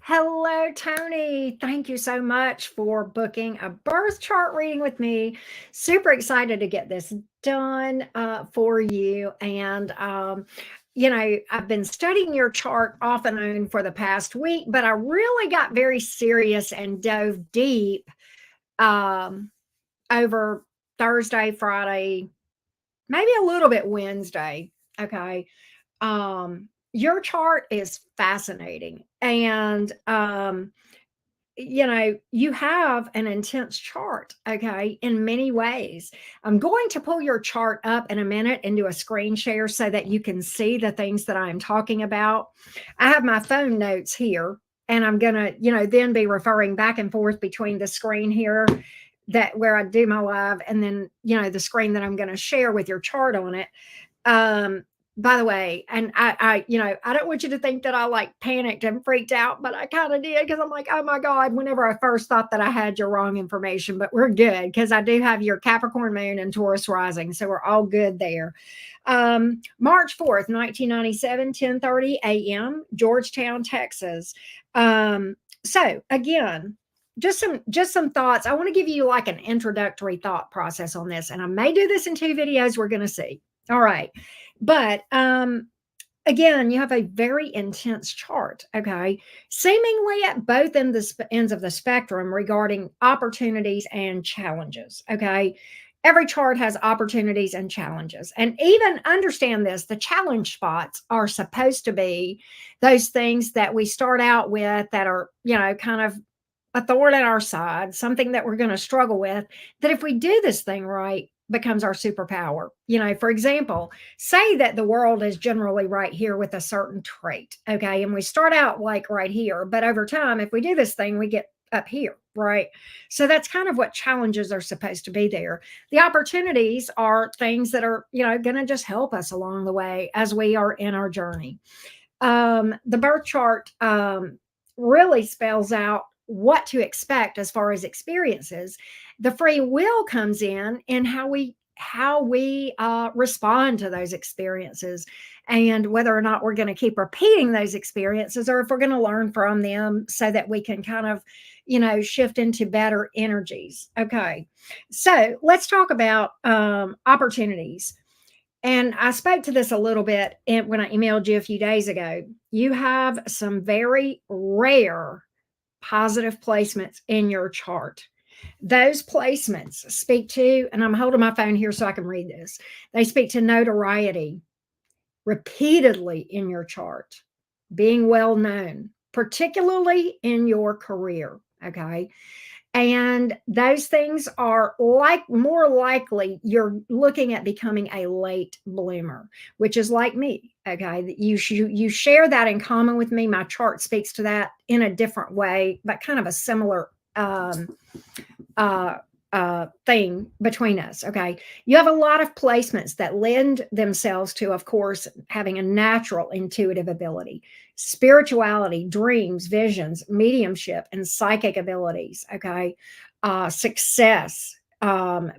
Hello, Tony. Thank you so much for booking a birth chart reading with me. Super excited to get this done for you. I've been studying your chart off and on for the past week, but I really got very serious and dove deep um, over Thursday, Friday, maybe a little bit Wednesday. Okay. Your chart is fascinating. You have an intense chart, okay, in many ways. I'm going to pull your chart up in a minute and do a screen share so that you can see the things that I'm talking about. I have my phone notes here, and I'm going to, then be referring back and forth between the screen here that where I do my live and then, the screen that I'm going to share with your chart on it. Um, by the way, and I don't want you to think that I like panicked and freaked out, but I kind of did because I'm like, oh my God, whenever I first thought that I had your wrong information, but we're good because I do have your Capricorn moon and Taurus rising. So we're all good there. March 4th, 1997, 10:30 a.m., Georgetown, Texas. So again, just some thoughts. I want to give you like an introductory thought process on this, and I may do this in two videos. We're going to see. All right. But again, you have a very intense chart, okay? Seemingly at both ends of the spectrum regarding opportunities and challenges, okay? Every chart has opportunities and challenges. And even understand this, the challenge spots are supposed to be those things that we start out with that are, kind of a thorn in our side, something that we're going to struggle with, that if we do this thing right, becomes our superpower. For example, say that the world is generally right here with a certain trait, okay? And we start out like right here, but over time, if we do this thing, we get up here, right? So that's kind of what challenges are supposed to be there. The opportunities are things that are, going to just help us along the way as we are in our journey. The birth chart really spells out what to expect as far as experiences. The free will comes in how we respond to those experiences, and whether or not we're going to keep repeating those experiences or if we're going to learn from them so that we can kind of shift into better energies. Okay, so let's talk about opportunities. And I spoke to this a little bit when I emailed you a few days ago. You have some very rare positive placements in your chart. Those placements speak to, and I'm holding my phone here so I can read this, they speak to notoriety repeatedly in your chart, being well known, particularly in your career. Okay. And those things are like more likely you're looking at becoming a late bloomer, which is like me. Okay. You share that in common with me. My chart speaks to that in a different way, but kind of a similar uh, thing between us. Okay. You have a lot of placements that lend themselves to, of course, having a natural intuitive ability, spirituality, dreams, visions, mediumship, and psychic abilities. Okay. Success,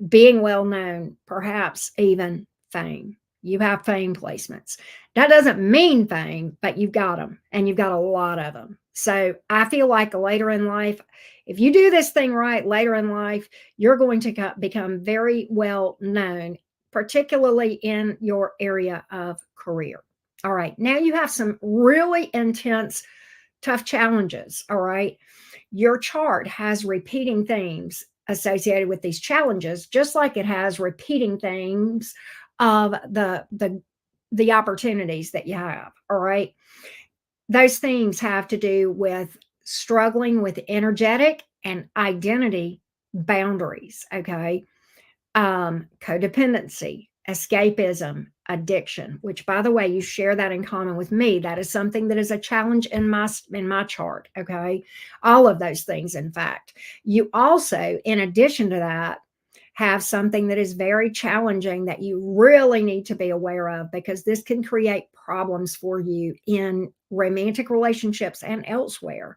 being well known, perhaps even fame. You have fame placements. That doesn't mean fame, but you've got them and you've got a lot of them. So I feel like later in life, if you do this thing right later in life, you're going to become very well known, particularly in your area of career. All right. Now you have some really intense, tough challenges. All right. Your chart has repeating themes associated with these challenges, just like it has repeating themes of the opportunities that you have. All right. Those themes have to do with struggling with energetic and identity boundaries. Okay. Codependency, escapism, addiction, which by the way, you share that in common with me. That is something that is a challenge in my chart. Okay. All of those things, in fact. You also, in addition to that, have something that is very challenging that you really need to be aware of, because this can create problems for you in romantic relationships and elsewhere.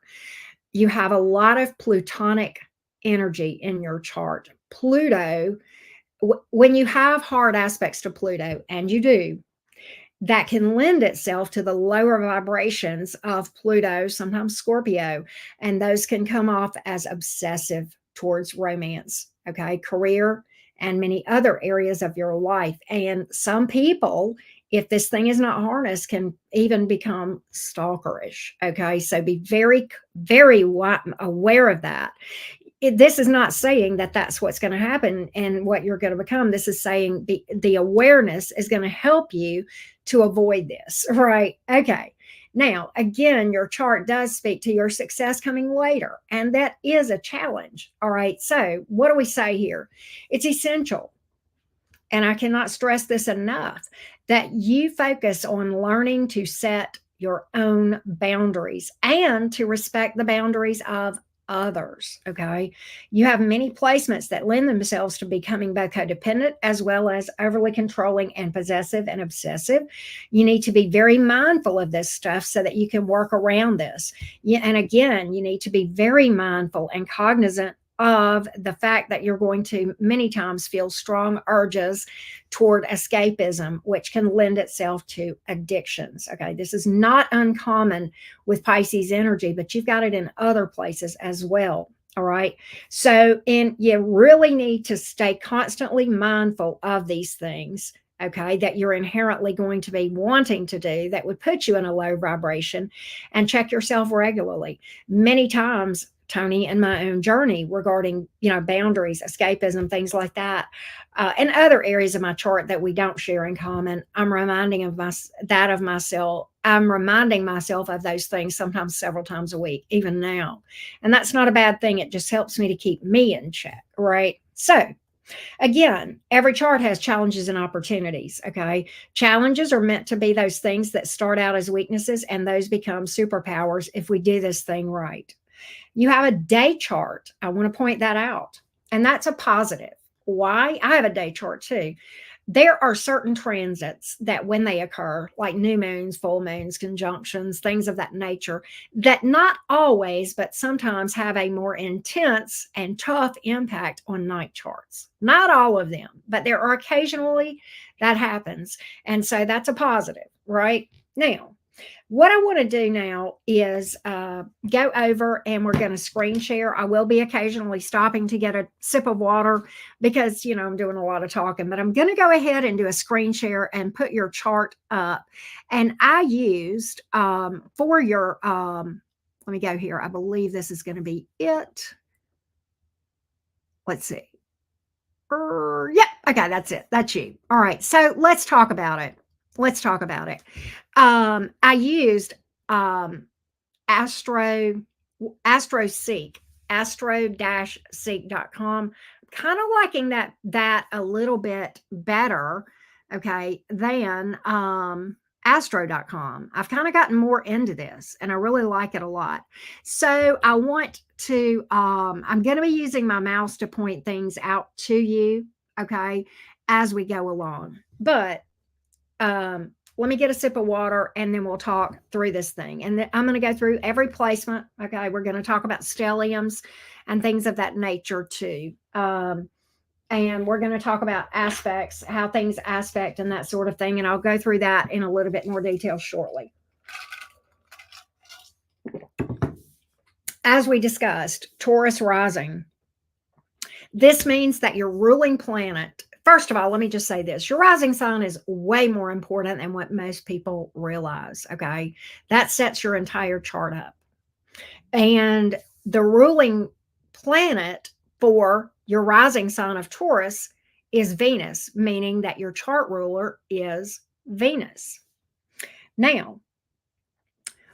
You have a lot of plutonic energy in your chart. Pluto, when you have hard aspects to Pluto, and you do, that can lend itself to the lower vibrations of Pluto, sometimes Scorpio, and those can come off as obsessive towards romance, okay, career, and many other areas of your life. And some people, if this thing is not harnessed, can even become stalkerish, okay? So be very, very aware of that. This is not saying that that's what's going to happen and what you're going to become. This is saying the awareness is going to help you to avoid this, right? Okay. Now, again, your chart does speak to your success coming later, and that is a challenge. All right. So, what do we say here? It's essential, and I cannot stress this enough, that you focus on learning to set your own boundaries and to respect the boundaries of others. Okay. You have many placements that lend themselves to becoming both codependent as well as overly controlling and possessive and obsessive. You need to be very mindful of this stuff so that you can work around this. Yeah, and again, you need to be very mindful and cognizant of the fact that you're going to many times feel strong urges toward escapism, which can lend itself to addictions. Okay, this is not uncommon with Pisces energy, but you've got it in other places as well. All right. So, and you really need to stay constantly mindful of these things, okay, that you're inherently going to be wanting to do that would put you in a low vibration, and check yourself regularly. Many times, Tony, in my own journey regarding, boundaries, escapism, things like that, and other areas of my chart that we don't share in common, I'm reminding of myself. I'm reminding myself of those things sometimes several times a week, even now. And that's not a bad thing. It just helps me to keep me in check, right? So, again, every chart has challenges and opportunities. Okay. Challenges are meant to be those things that start out as weaknesses, and those become superpowers if we do this thing right. You have a day chart. I want to point that out. And that's a positive. Why? I have a day chart too. There are certain transits that, when they occur, like new moons, full moons, conjunctions, things of that nature, that not always, but sometimes have a more intense and tough impact on night charts. Not all of them, but there are occasionally that happens. And so that's a positive, right? Now, what I want to do now is go over, and we're going to screen share. I will be occasionally stopping to get a sip of water because, I'm doing a lot of talking, but I'm going to go ahead and do a screen share and put your chart up. And I used for your, let me go here. I believe this is going to be it. Let's see. Yep. Okay. That's it. That's you. All right. So let's talk about it. Let's talk about it. I used Astro Seek, astro-seek.com. Kind of liking that a little bit better, okay, than astro.com. I've kind of gotten more into this, and I really like it a lot. So I want to I'm going to be using my mouse to point things out to you, okay, as we go along. But let me get a sip of water, and then we'll talk through this thing. And I'm going to go through every placement. Okay. We're going to talk about stelliums and things of that nature too. And we're going to talk about aspects, how things aspect and that sort of thing. And I'll go through that in a little bit more detail shortly. As we discussed, Taurus rising. This means that your ruling planet, first of all, let me just say this. Your rising sign is way more important than what most people realize, okay? That sets your entire chart up. And the ruling planet for your rising sign of Taurus is Venus, meaning that your chart ruler is Venus. Now,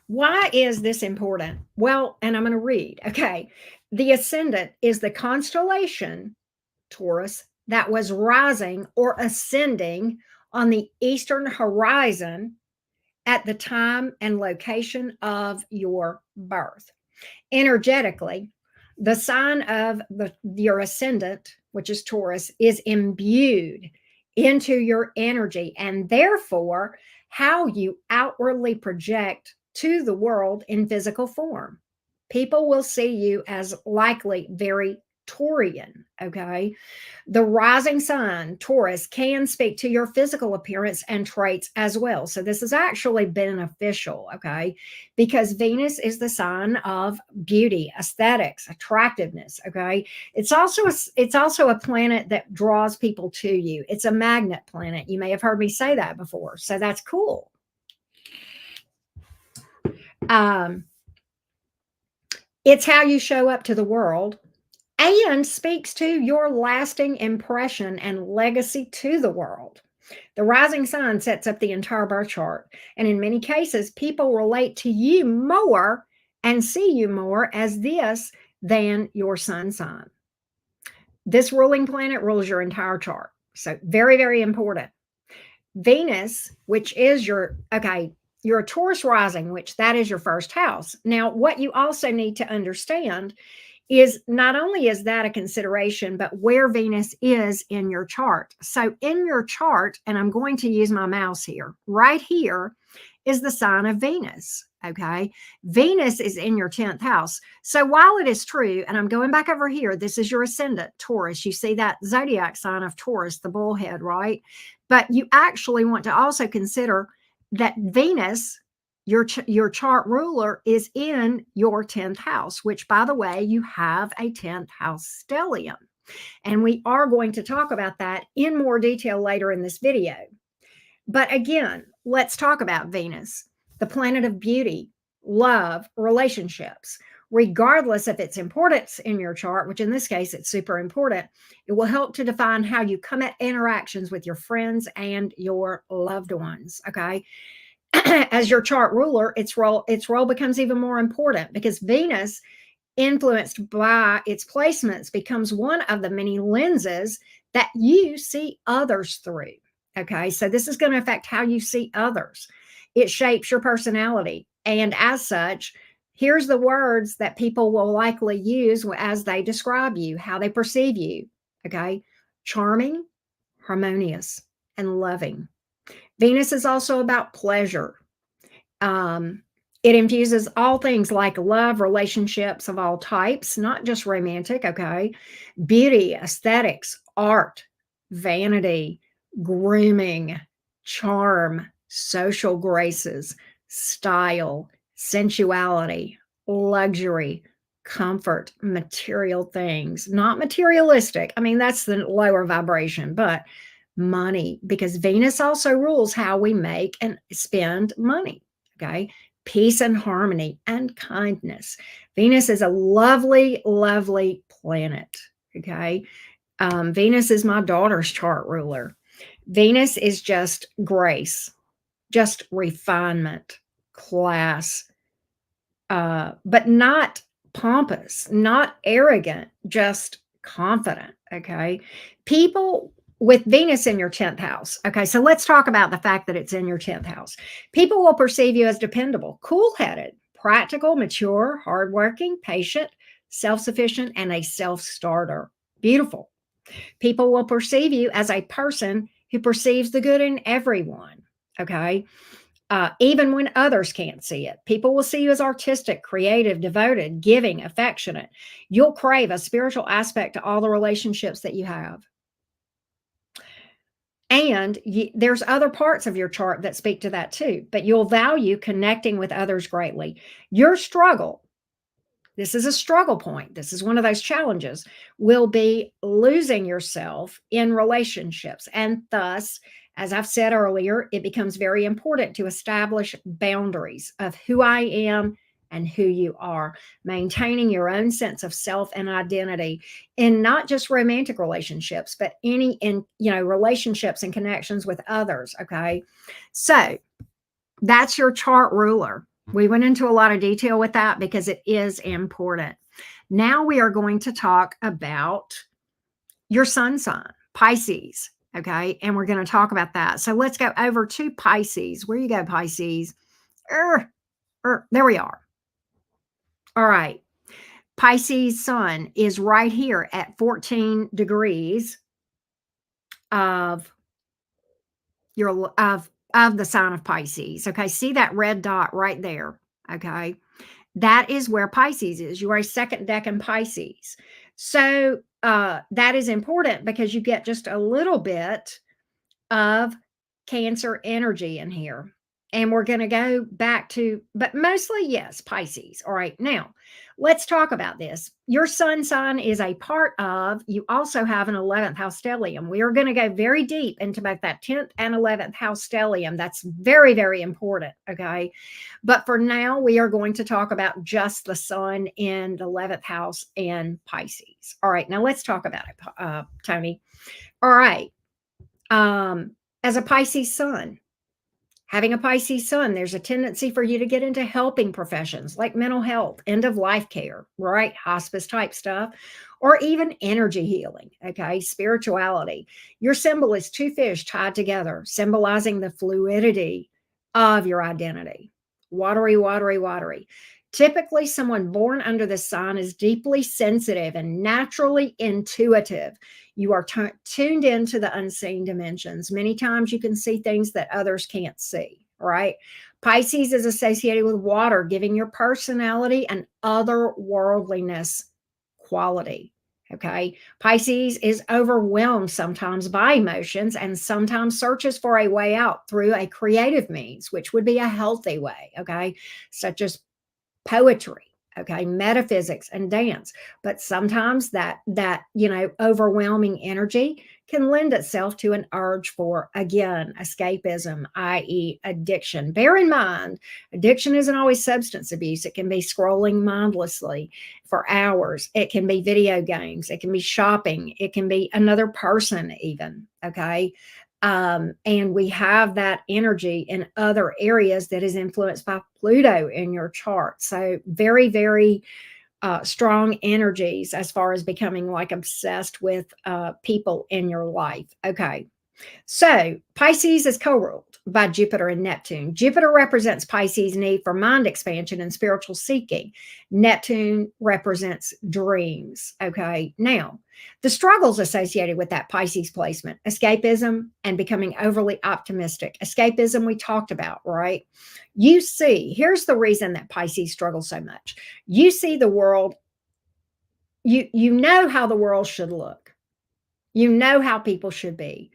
why is this important? Well, and I'm going to read, okay? The ascendant is the constellation, Taurus, that was rising or ascending on the eastern horizon at the time and location of your birth. Energetically, the sign of your ascendant, which is Taurus, is imbued into your energy, and therefore how you outwardly project to the world in physical form. People will see you as likely very Taurian, okay? The rising sign, Taurus, can speak to your physical appearance and traits as well. So this is actually beneficial, okay? Because Venus is the sign of beauty, aesthetics, attractiveness, okay? It's also a planet that draws people to you. It's a magnet planet. You may have heard me say that before. So that's cool. Um, it's how you show up to the world and speaks to your lasting impression and legacy to the world. The rising sign sets up the entire birth chart, and in many cases, people relate to you more and see you more as this than your sun sign. This ruling planet rules your entire chart. So, very, very important. Venus, which is your Taurus rising, which that is your first house. Now, what you also need to understand is not only is that a consideration, but where Venus is in your chart. So in your chart, and I'm going to use my mouse here, right here is the sign of Venus. Okay. Venus is in your 10th house. So while it is true, and I'm going back over here, this is your ascendant, Taurus. You see that zodiac sign of Taurus, the bullhead, right? But you actually want to also consider that Venus, your chart ruler, is in your 10th house, which, by the way, you have a 10th house stellium. And we are going to talk about that in more detail later in this video. But again, let's talk about Venus, the planet of beauty, love, relationships. Regardless of its importance in your chart, which in this case it's super important, it will help to define how you come at interactions with your friends and your loved ones. Okay. As your chart ruler, its role becomes even more important because Venus, influenced by its placements, becomes one of the many lenses that you see others through. Okay, so this is going to affect how you see others. It shapes your personality. And as such, here's the words that people will likely use as they describe you, how they perceive you. Okay, charming, harmonious, and loving. Venus is also about pleasure. It infuses all things like love, relationships of all types, not just romantic, okay? Beauty, aesthetics, art, vanity, grooming, charm, social graces, style, sensuality, luxury, comfort, material things, not materialistic. I mean, that's the lower vibration, but money, because Venus also rules how we make and spend money. Okay. Peace and harmony and kindness. Venus is a lovely, lovely planet. Okay. Venus is my daughter's chart ruler. Venus is just grace, just refinement, class, but not pompous, not arrogant, just confident. Okay. People with Venus in your 10th house. Okay. So let's talk about the fact that it's in your 10th house. People will perceive you as dependable, cool headed, practical, mature, hardworking, patient, self sufficient, and a self starter. Beautiful. People will perceive you as a person who perceives the good in everyone. Okay. Even when others can't see it. People will see you as artistic, creative, devoted, giving, affectionate. You'll crave a spiritual aspect to all the relationships that you have. And there's other parts of your chart that speak to that too, but you'll value connecting with others greatly. Your struggle, this is a struggle point. This is one of those challenges, will be losing yourself in relationships. And thus, as I've said earlier, it becomes very important to establish boundaries of who I am and who you are, maintaining your own sense of self and identity in not just romantic relationships, but relationships and connections with others. Okay. So that's your chart ruler. We went into a lot of detail with that because it is important. Now we are going to talk about your sun sign, Pisces. Okay. And we're going to talk about that. So let's go over to Pisces. Where you go, Pisces? There we are. All right. Pisces sun is right here at 14 degrees of the sign of Pisces. Okay. See that red dot right there. Okay. That is where Pisces is. You are a second decan Pisces. So that is important because you get just a little bit of Cancer energy in here. And we're going to go back to, but mostly, yes, Pisces. All right. Now, let's talk about this. Your sun sign is a part of, you also have an 11th house stellium. We are going to go very deep into both that 10th and 11th house stellium. That's very, very important. Okay. But for now, we are going to talk about just the sun in the 11th house and Pisces. All right. Now, let's talk about it, Tony. All right. As a Pisces sun, having a Pisces sun, there's a tendency for you to get into helping professions like mental health, end of life care, right? Hospice type stuff, or even energy healing, okay? Spirituality. Your symbol is two fish tied together, symbolizing the fluidity of your identity. Watery, watery, watery. Typically, someone born under the sign is deeply sensitive and naturally intuitive. You are tuned into the unseen dimensions. Many times you can see things that others can't see, right? Pisces is associated with water, giving your personality an otherworldliness quality. Okay. Pisces is overwhelmed sometimes by emotions and sometimes searches for a way out through a creative means, which would be a healthy way. Okay. Such as poetry, okay, metaphysics and dance. But sometimes that overwhelming energy can lend itself to an urge for, again, escapism, i.e. addiction. Bear in mind, addiction isn't always substance abuse. It can be scrolling mindlessly for hours. It can be video games. It can be shopping. It can be another person even, okay? And we have that energy in other areas that is influenced by Pluto in your chart. So very, very strong energies as far as becoming like obsessed with people in your life. Okay. So Pisces is co-ruled by Jupiter and Neptune. Jupiter represents Pisces' need for mind expansion and spiritual seeking. Neptune represents dreams. Okay. Now, the struggles associated with that Pisces placement, escapism and becoming overly optimistic. Escapism we talked about, right? You see, here's the reason that Pisces struggles so much. You see the world, you know how the world should look. You know how people should be,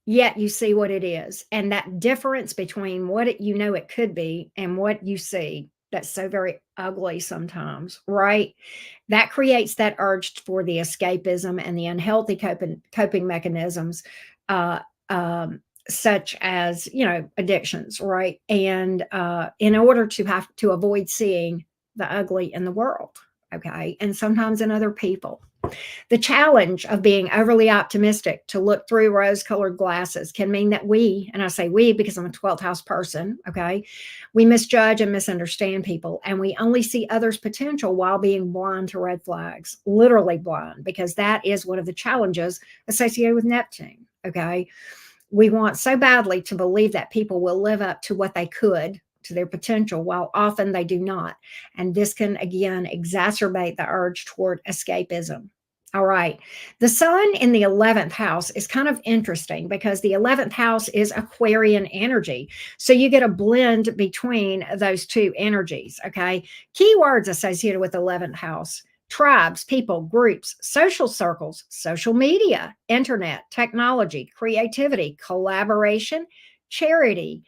yet you see what it is. And that difference between what it could be and what you see, that's so very ugly sometimes, right? That creates that urge for the escapism and the unhealthy coping mechanisms, uh, such as, addictions, right? And in order to have to avoid seeing the ugly in the world, okay? And sometimes in other people. The challenge of being overly optimistic to look through rose colored glasses can mean that we, and I say we because I'm a 12th house person, okay, we misjudge and misunderstand people, and we only see others' potential while being blind to red flags, literally blind, because that is one of the challenges associated with Neptune, okay? We want so badly to believe that people will live up to what they could, to their potential, while often they do not. And this can, again, exacerbate the urge toward escapism. All right. The sun in the 11th house is kind of interesting because the 11th house is Aquarian energy. So you get a blend between those two energies. Okay. Keywords associated with 11th house: tribes, people, groups, social circles, social media, internet, technology, creativity, collaboration, charity,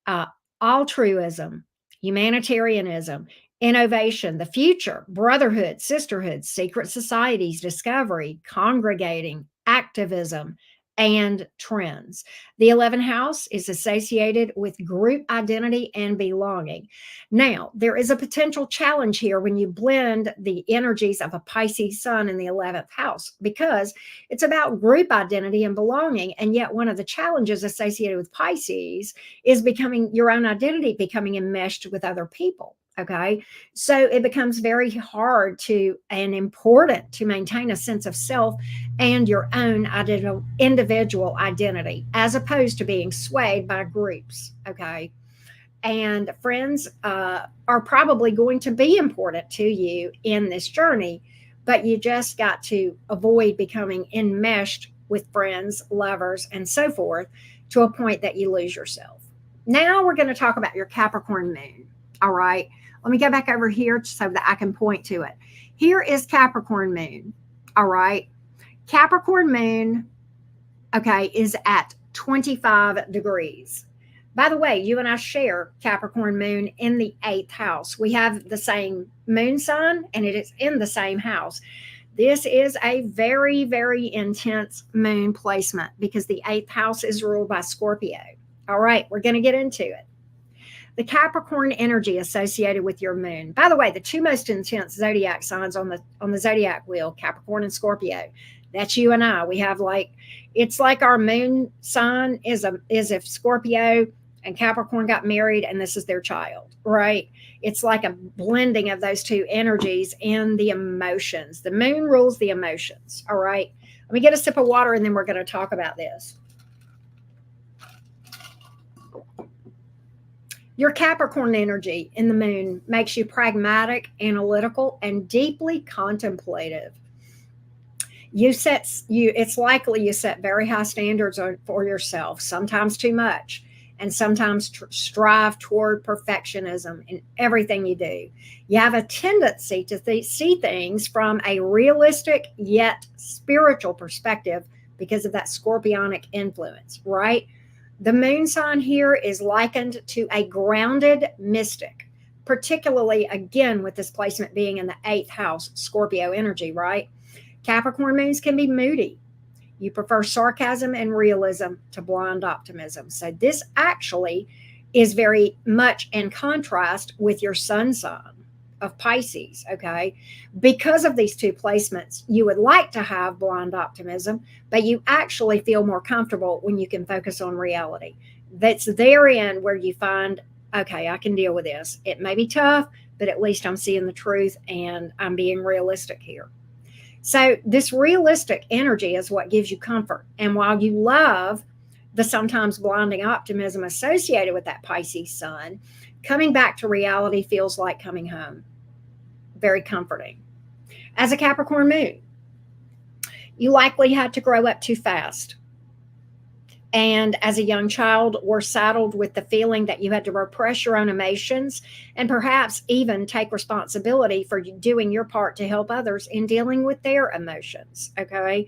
uh, altruism, humanitarianism, innovation, the future, brotherhood, sisterhood, secret societies, discovery, congregating, activism, and trends. The 11th house is associated with group identity and belonging. Now, there is a potential challenge here when you blend the energies of a Pisces sun in the 11th house, because it's about group identity and belonging. And yet, one of the challenges associated with Pisces is becoming your own identity, becoming enmeshed with other people. Okay. So it becomes very hard to and important to maintain a sense of self and your own individual identity, as opposed to being swayed by groups. Okay. And friends are probably going to be important to you in this journey, but you just got to avoid becoming enmeshed with friends, lovers, and so forth to a point that you lose yourself. Now we're going to talk about your Capricorn moon. All right. Let me go back over here so that I can point to it. Here is Capricorn moon. All right. Capricorn moon, okay, is at 25 degrees. By the way, you and I share Capricorn moon in the eighth house. We have the same moon sign and it is in the same house. This is a very, very intense moon placement because the eighth house is ruled by Scorpio. All right, we're going to get into it. The Capricorn energy associated with your moon. By the way, the two most intense zodiac signs on the zodiac wheel, Capricorn and Scorpio. That's you and I. We have it's like our moon sign is if Scorpio and Capricorn got married and this is their child, right? It's like a blending of those two energies and the emotions. The moon rules the emotions, all right? Let me get a sip of water and then we're going to talk about this. Your Capricorn energy in the moon makes you pragmatic, analytical, and deeply contemplative. It's likely you set very high standards for yourself, sometimes too much, and sometimes strive toward perfectionism in everything you do. You have a tendency to see things from a realistic yet spiritual perspective because of that scorpionic influence, right? The moon sign here is likened to a grounded mystic, particularly again with this placement being in the eighth house, Scorpio energy, right? Capricorn moons can be moody. You prefer sarcasm and realism to blind optimism. So this actually is very much in contrast with your sun sign of Pisces, okay? Because of these two placements, you would like to have blind optimism, but you actually feel more comfortable when you can focus on reality. That's therein where you find, okay, I can deal with this. It may be tough, but at least I'm seeing the truth and I'm being realistic here. So this realistic energy is what gives you comfort. And while you love the sometimes blinding optimism associated with that Pisces sun, coming back to reality feels like coming home. Very comforting. As a Capricorn moon, you likely had to grow up too fast. And as a young child, were saddled with the feeling that you had to repress your own emotions and perhaps even take responsibility for doing your part to help others in dealing with their emotions. Okay.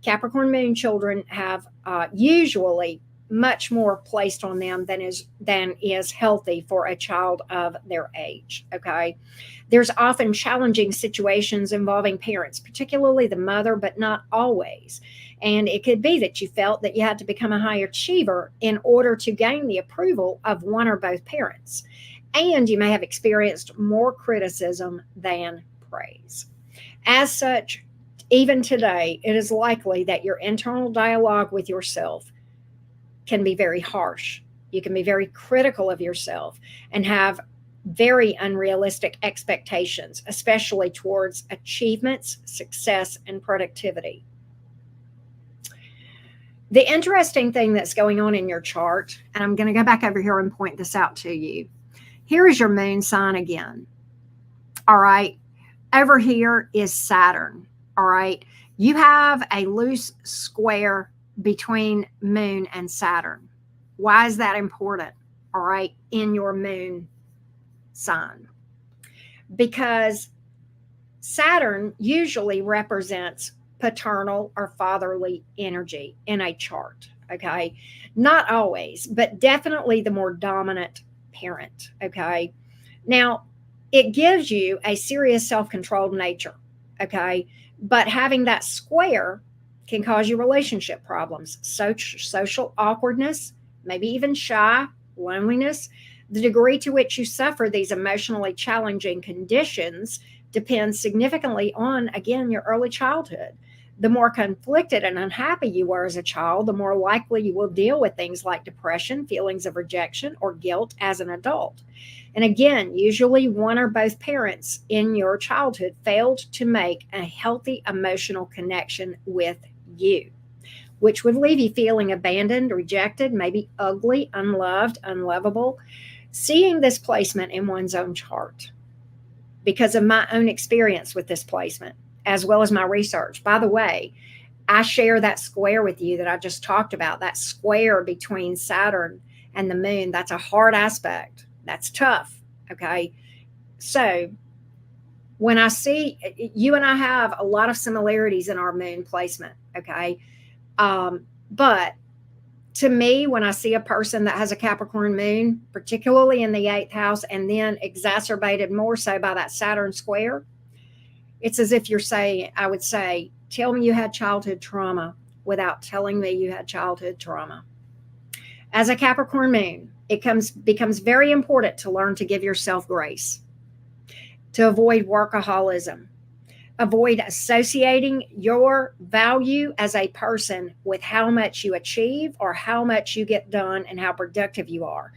Capricorn moon children have usually much more placed on them than is healthy for a child of their age. Okay. There's often challenging situations involving parents, particularly the mother, but not always. And it could be that you felt that you had to become a high achiever in order to gain the approval of one or both parents. And you may have experienced more criticism than praise. As such, even today, it is likely that your internal dialogue with yourself can be very harsh. You can be very critical of yourself and have very unrealistic expectations, especially towards achievements, success, and productivity. The interesting thing that's going on in your chart, and I'm going to go back over here and point this out to you. Here is your moon sign again. All right. Over here is Saturn. All right. You have a loose square between moon and Saturn. Why is that important? All right. In your moon sign. Because Saturn usually represents paternal or fatherly energy in a chart. Okay. Not always, but definitely the more dominant parent. Okay. Now, it gives you a serious self-controlled nature. Okay. But having that square can cause you relationship problems, social awkwardness, maybe even shy, loneliness. The degree to which you suffer these emotionally challenging conditions depends significantly on, again, your early childhood. The more conflicted and unhappy you were as a child, the more likely you will deal with things like depression, feelings of rejection, or guilt as an adult. And again, usually one or both parents in your childhood failed to make a healthy emotional connection with you, which would leave you feeling abandoned, rejected, maybe ugly, unloved, unlovable. Seeing this placement in one's own chart, because of my own experience with this placement, as well as my research. By the way, I share that square with you that I just talked about, that square between Saturn and the moon. That's a hard aspect. That's tough. Okay. So when I see you and I have a lot of similarities in our moon placement, okay? But to me, when I see a person that has a Capricorn moon, particularly in the eighth house, and then exacerbated more so by that Saturn square, it's as if you're saying, I would say, tell me you had childhood trauma without telling me you had childhood trauma. As a Capricorn moon, it becomes very important to learn to give yourself grace, to avoid workaholism, avoid associating your value as a person with how much you achieve or how much you get done and how productive you are.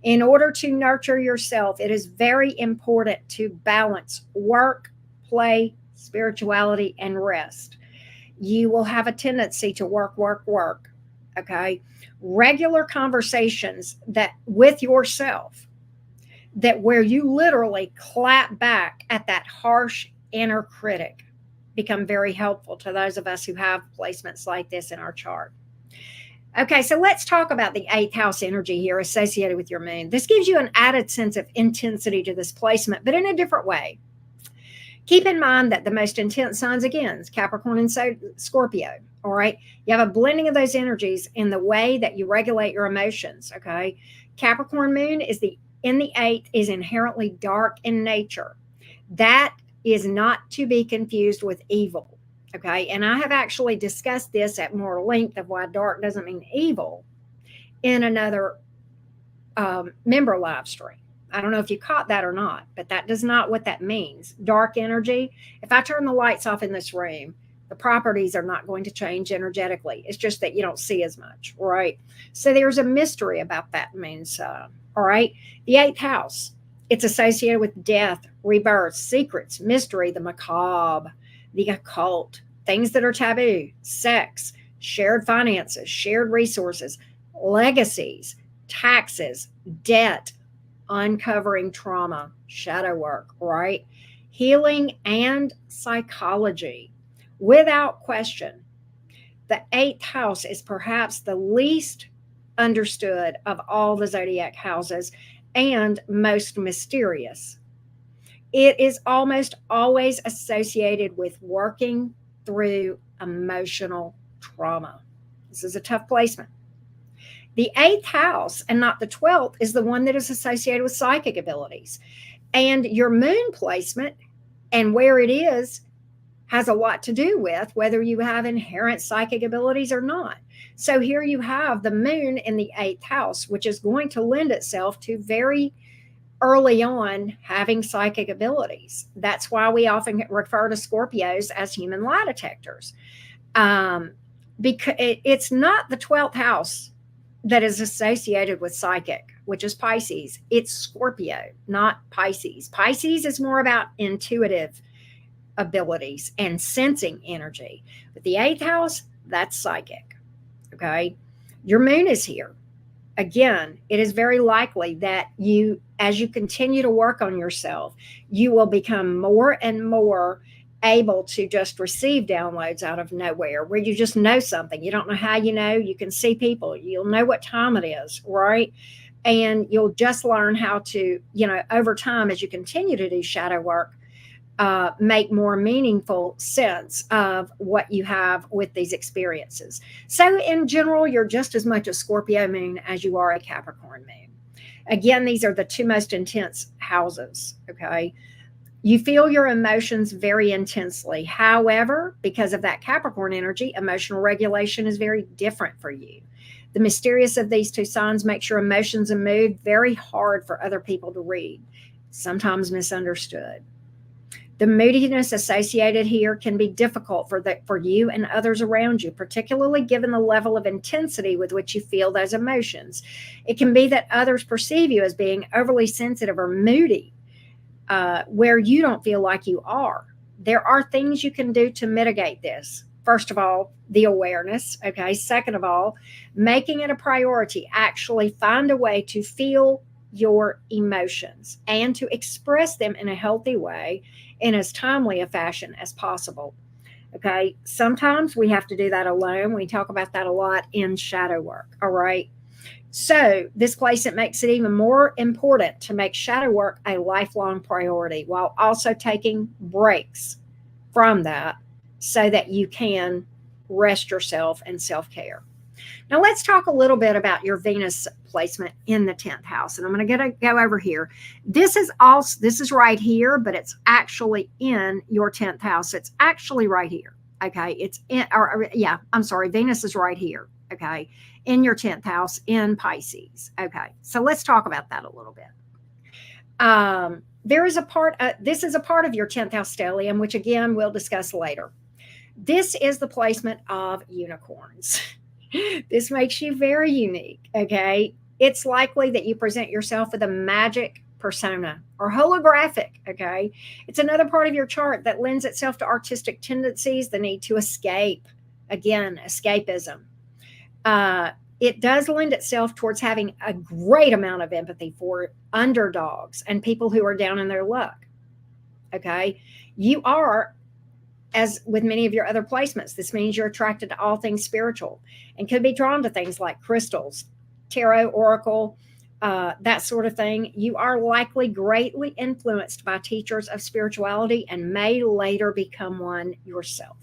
In order to nurture yourself, it is very important to balance work, play, spirituality, and rest. You will have a tendency to work, okay? Regular conversations that with yourself, that where you literally clap back at that harsh inner critic, become very helpful to those of us who have placements like this in our chart. Okay, so let's talk about the eighth house energy here associated with your moon. This gives you an added sense of intensity to this placement, but in a different way. Keep in mind that the most intense signs, again, is Capricorn and Scorpio. All right, you have a blending of those energies in the way that you regulate your emotions. Okay, Capricorn moon in the eighth is inherently dark in nature. That is not to be confused with evil. Okay, and I have actually discussed this at more length of why dark doesn't mean evil in another member live stream. I don't know if you caught that or not, but that does not what that means. Dark energy, if I turn the lights off in this room, the properties are not going to change energetically. It's just that you don't see as much, right? So there's a mystery about that means, all right? The eighth house, it's associated with death, rebirth, secrets, mystery, the macabre, the occult, things that are taboo, sex, shared finances, shared resources, legacies, taxes, debt, uncovering trauma, shadow work, right? Healing and psychology. Without question, the eighth house is perhaps the least understood of all the zodiac houses and most mysterious. It is almost always associated with working through emotional trauma. This is a tough placement. The eighth house, and not the 12th, is the one that is associated with psychic abilities. And your moon placement and where it is has a lot to do with whether you have inherent psychic abilities or not. So here you have the moon in the eighth house, which is going to lend itself to very early on having psychic abilities. That's why we often refer to Scorpios as human lie detectors. Because it's not the 12th house that is associated with psychic, which is Pisces. It's Scorpio, not Pisces. Pisces is more about intuitive abilities and sensing energy. But the eighth house, that's psychic. Okay. Your moon is here. Again, it is very likely that you, as you continue to work on yourself, you will become more and more able to just receive downloads out of nowhere, where you just know something. You don't know how you know. You can see people. You'll know what time it is, right? And you'll just learn how to, over time, as you continue to do shadow work, make more meaningful sense of what you have with these experiences. So in general, you're just as much a Scorpio moon as you are a Capricorn moon. Again, these are the two most intense houses, okay? You feel your emotions very intensely. However, because of that Capricorn energy, emotional regulation is very different for you. The mysterious of these two signs makes your emotions and mood very hard for other people to read, sometimes misunderstood. The moodiness associated here can be difficult for you and others around you, particularly given the level of intensity with which you feel those emotions. It can be that others perceive you as being overly sensitive or moody, where you don't feel like you are. There are things you can do to mitigate this. First of all, the awareness. Okay. Second of all, making it a priority. Actually find a way to feel your emotions and to express them in a healthy way in as timely a fashion as possible. Okay. Sometimes we have to do that alone. We talk about that a lot in shadow work. All right. So this placement makes it even more important to make shadow work a lifelong priority while also taking breaks from that so that you can rest yourself and self-care. Now let's talk a little bit about your Venus placement in the 10th house. And I'm going to go over here. This is right here, but it's actually in your 10th house. It's actually right here. Okay. It's in, or yeah, I'm sorry. Venus is right here. Okay. In your 10th house in Pisces. Okay. So let's talk about that a little bit. There is a part, this is a part of your 10th house stellium, which again, we'll discuss later. This is the placement of unicorns. This makes you very unique, okay? It's likely that you present yourself with a magic persona or holographic, okay? It's another part of your chart that lends itself to artistic tendencies, the need to escape. Again, escapism. It does lend itself towards having a great amount of empathy for underdogs and people who are down in their luck, okay? You are, as with many of your other placements, this means you're attracted to all things spiritual and could be drawn to things like crystals, tarot, oracle, that sort of thing. You are likely greatly influenced by teachers of spirituality and may later become one yourself.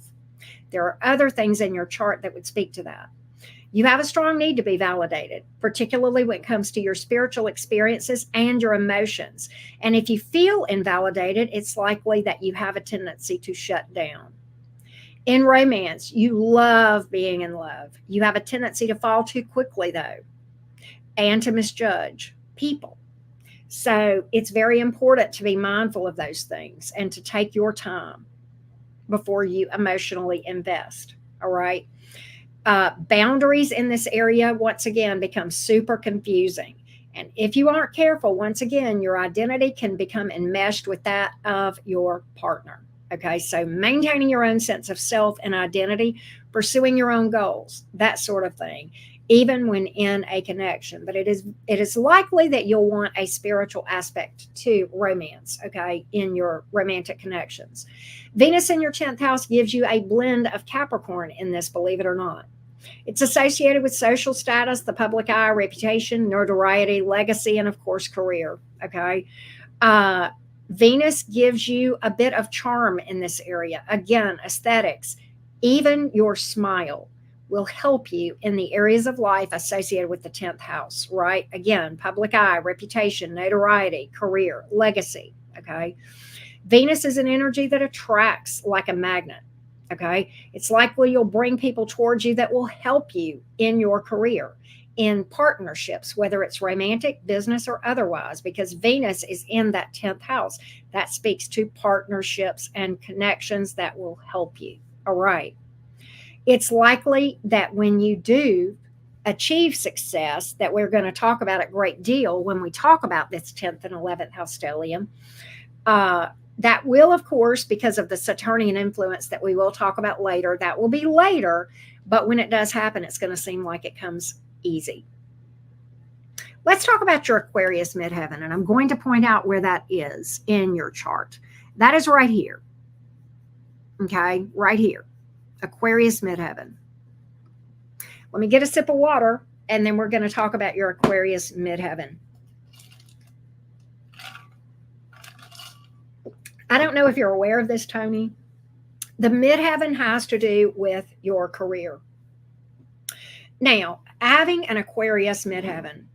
There are other things in your chart that would speak to that. You have a strong need to be validated, particularly when it comes to your spiritual experiences and your emotions. And if you feel invalidated, it's likely that you have a tendency to shut down. In romance, you love being in love. You have a tendency to fall too quickly, though, and to misjudge people. So it's very important to be mindful of those things and to take your time before you emotionally invest. All right. Boundaries in this area, once again, become super confusing. And if you aren't careful, once again, your identity can become enmeshed with that of your partner. Okay, so maintaining your own sense of self and identity, pursuing your own goals, that sort of thing, even when in a connection. But it is likely that you'll want a spiritual aspect to romance, okay, in your romantic connections. Venus in your 10th house gives you a blend of Capricorn in this, believe it or not. It's associated with social status, the public eye, reputation, notoriety, legacy, and of course, career. Okay. Venus gives you a bit of charm in this area. Again, aesthetics, even your smile will help you in the areas of life associated with the 10th house, right? Again, public eye, reputation, notoriety, career, legacy. Okay. Venus is an energy that attracts like a magnet. Okay. It's likely you'll bring people towards you that will help you in your career, in partnerships, whether it's romantic, business, or otherwise, because Venus is in that 10th house. That speaks to partnerships and connections that will help you. All right. It's likely that when you do achieve success, that we're going to talk about a great deal when we talk about this 10th and 11th house stellium, that will, of course, because of the Saturnian influence that we will talk about later, that will be later. But when it does happen, it's going to seem like it comes easy. Let's talk about your Aquarius midheaven. And I'm going to point out where that is in your chart. That is right here. Okay, right here. Aquarius midheaven. Let me get a sip of water, and then we're going to talk about your Aquarius midheaven. I don't know if you're aware of this, Tony. The midheaven has to do with your career. Now, having an Aquarius midheaven,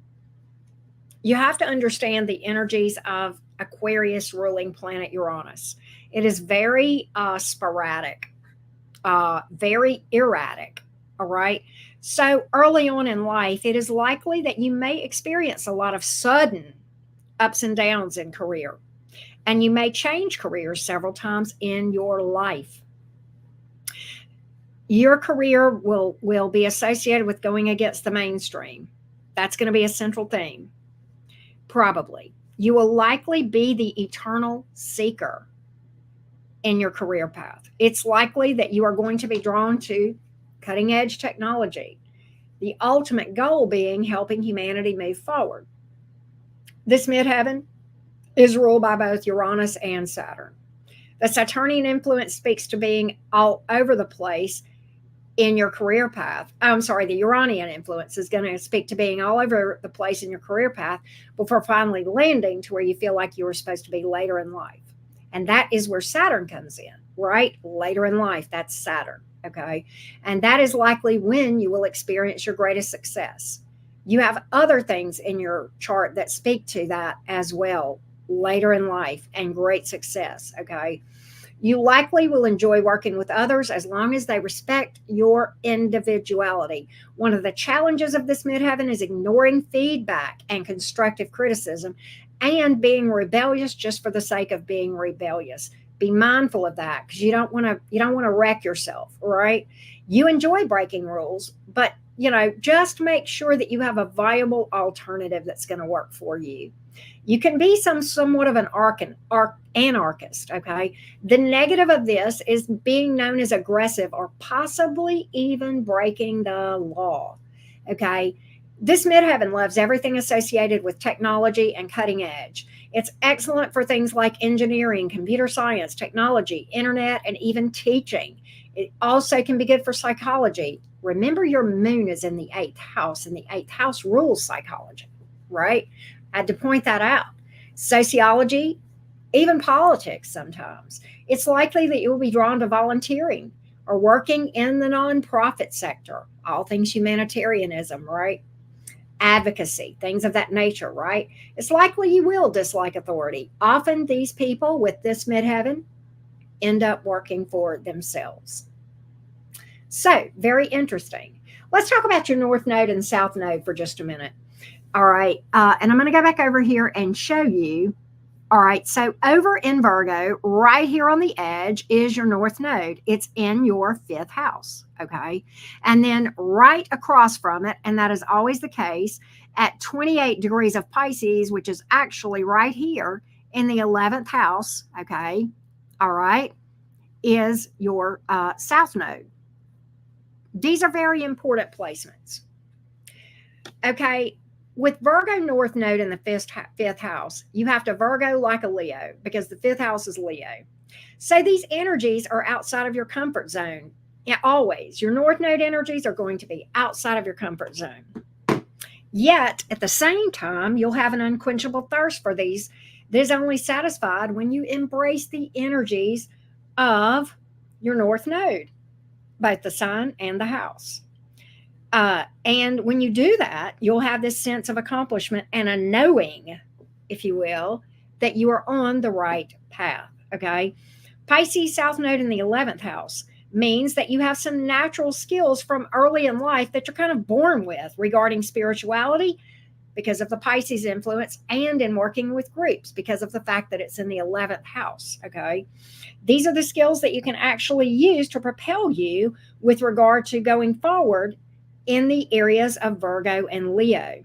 you have to understand the energies of Aquarius ruling planet Uranus. It is very sporadic, very erratic. All right. So early on in life, it is likely that you may experience a lot of sudden ups and downs in career. And you may change careers several times in your life. Your career will be associated with going against the mainstream. That's going to be a central theme. Probably. You will likely be the eternal seeker in your career path. It's likely that you are going to be drawn to cutting edge technology, the ultimate goal being helping humanity move forward. This midheaven is ruled by both Uranus and Saturn. The Saturnian influence speaks to being all over the place in your career path. I'm sorry, the Uranian influence is going to speak to being all over the place in your career path before finally landing to where you feel like you were supposed to be later in life. And that is where Saturn comes in, right? Later in life, that's Saturn. Okay. And that is likely when you will experience your greatest success. You have other things in your chart that speak to that as well, later in life and great success. Okay. You likely will enjoy working with others as long as they respect your individuality. One of the challenges of this midheaven is ignoring feedback and constructive criticism and being rebellious just for the sake of being rebellious. Be mindful of that because you don't want to wreck yourself, right? You enjoy breaking rules, but just make sure that you have a viable alternative that's going to work for you. You can be somewhat of an anarchist, okay? The negative of this is being known as aggressive or possibly even breaking the law, okay? This midheaven loves everything associated with technology and cutting edge. It's excellent for things like engineering, computer science, technology, internet, and even teaching. It also can be good for psychology. Remember, your moon is in the eighth house, and the eighth house rules psychology, right? I had to point that out. Sociology, even politics sometimes. It's likely that you will be drawn to volunteering or working in the nonprofit sector, all things humanitarianism, right? Advocacy, things of that nature, right? It's likely you will dislike authority. Often these people with this midheaven end up working for themselves. So, very interesting. Let's talk about your north node and south node for just a minute. All right. And I'm going to go back over here and show you. All right. So over in Virgo, right here on the edge is your north node. It's in your fifth house. Okay. And then right across from it, and that is always the case, at 28 degrees of Pisces, which is actually right here in the 11th house. Okay. All right. Is your south node. These are very important placements. Okay. With Virgo North Node in the fifth house, you have to Virgo like a Leo because the fifth house is Leo. So these energies are outside of your comfort zone. Yeah, always. Your North Node energies are going to be outside of your comfort zone. Yet, at the same time, you'll have an unquenchable thirst for these that is only satisfied when you embrace the energies of your North Node, both the sign and the house. And when you do that, you'll have this sense of accomplishment and a knowing, if you will, that you are on the right path. Okay. Pisces South Node in the 11th house means that you have some natural skills from early in life that you're kind of born with regarding spirituality because of the Pisces influence and in working with groups because of the fact that it's in the 11th house. Okay. These are the skills that you can actually use to propel you with regard to going forward in the areas of Virgo and Leo.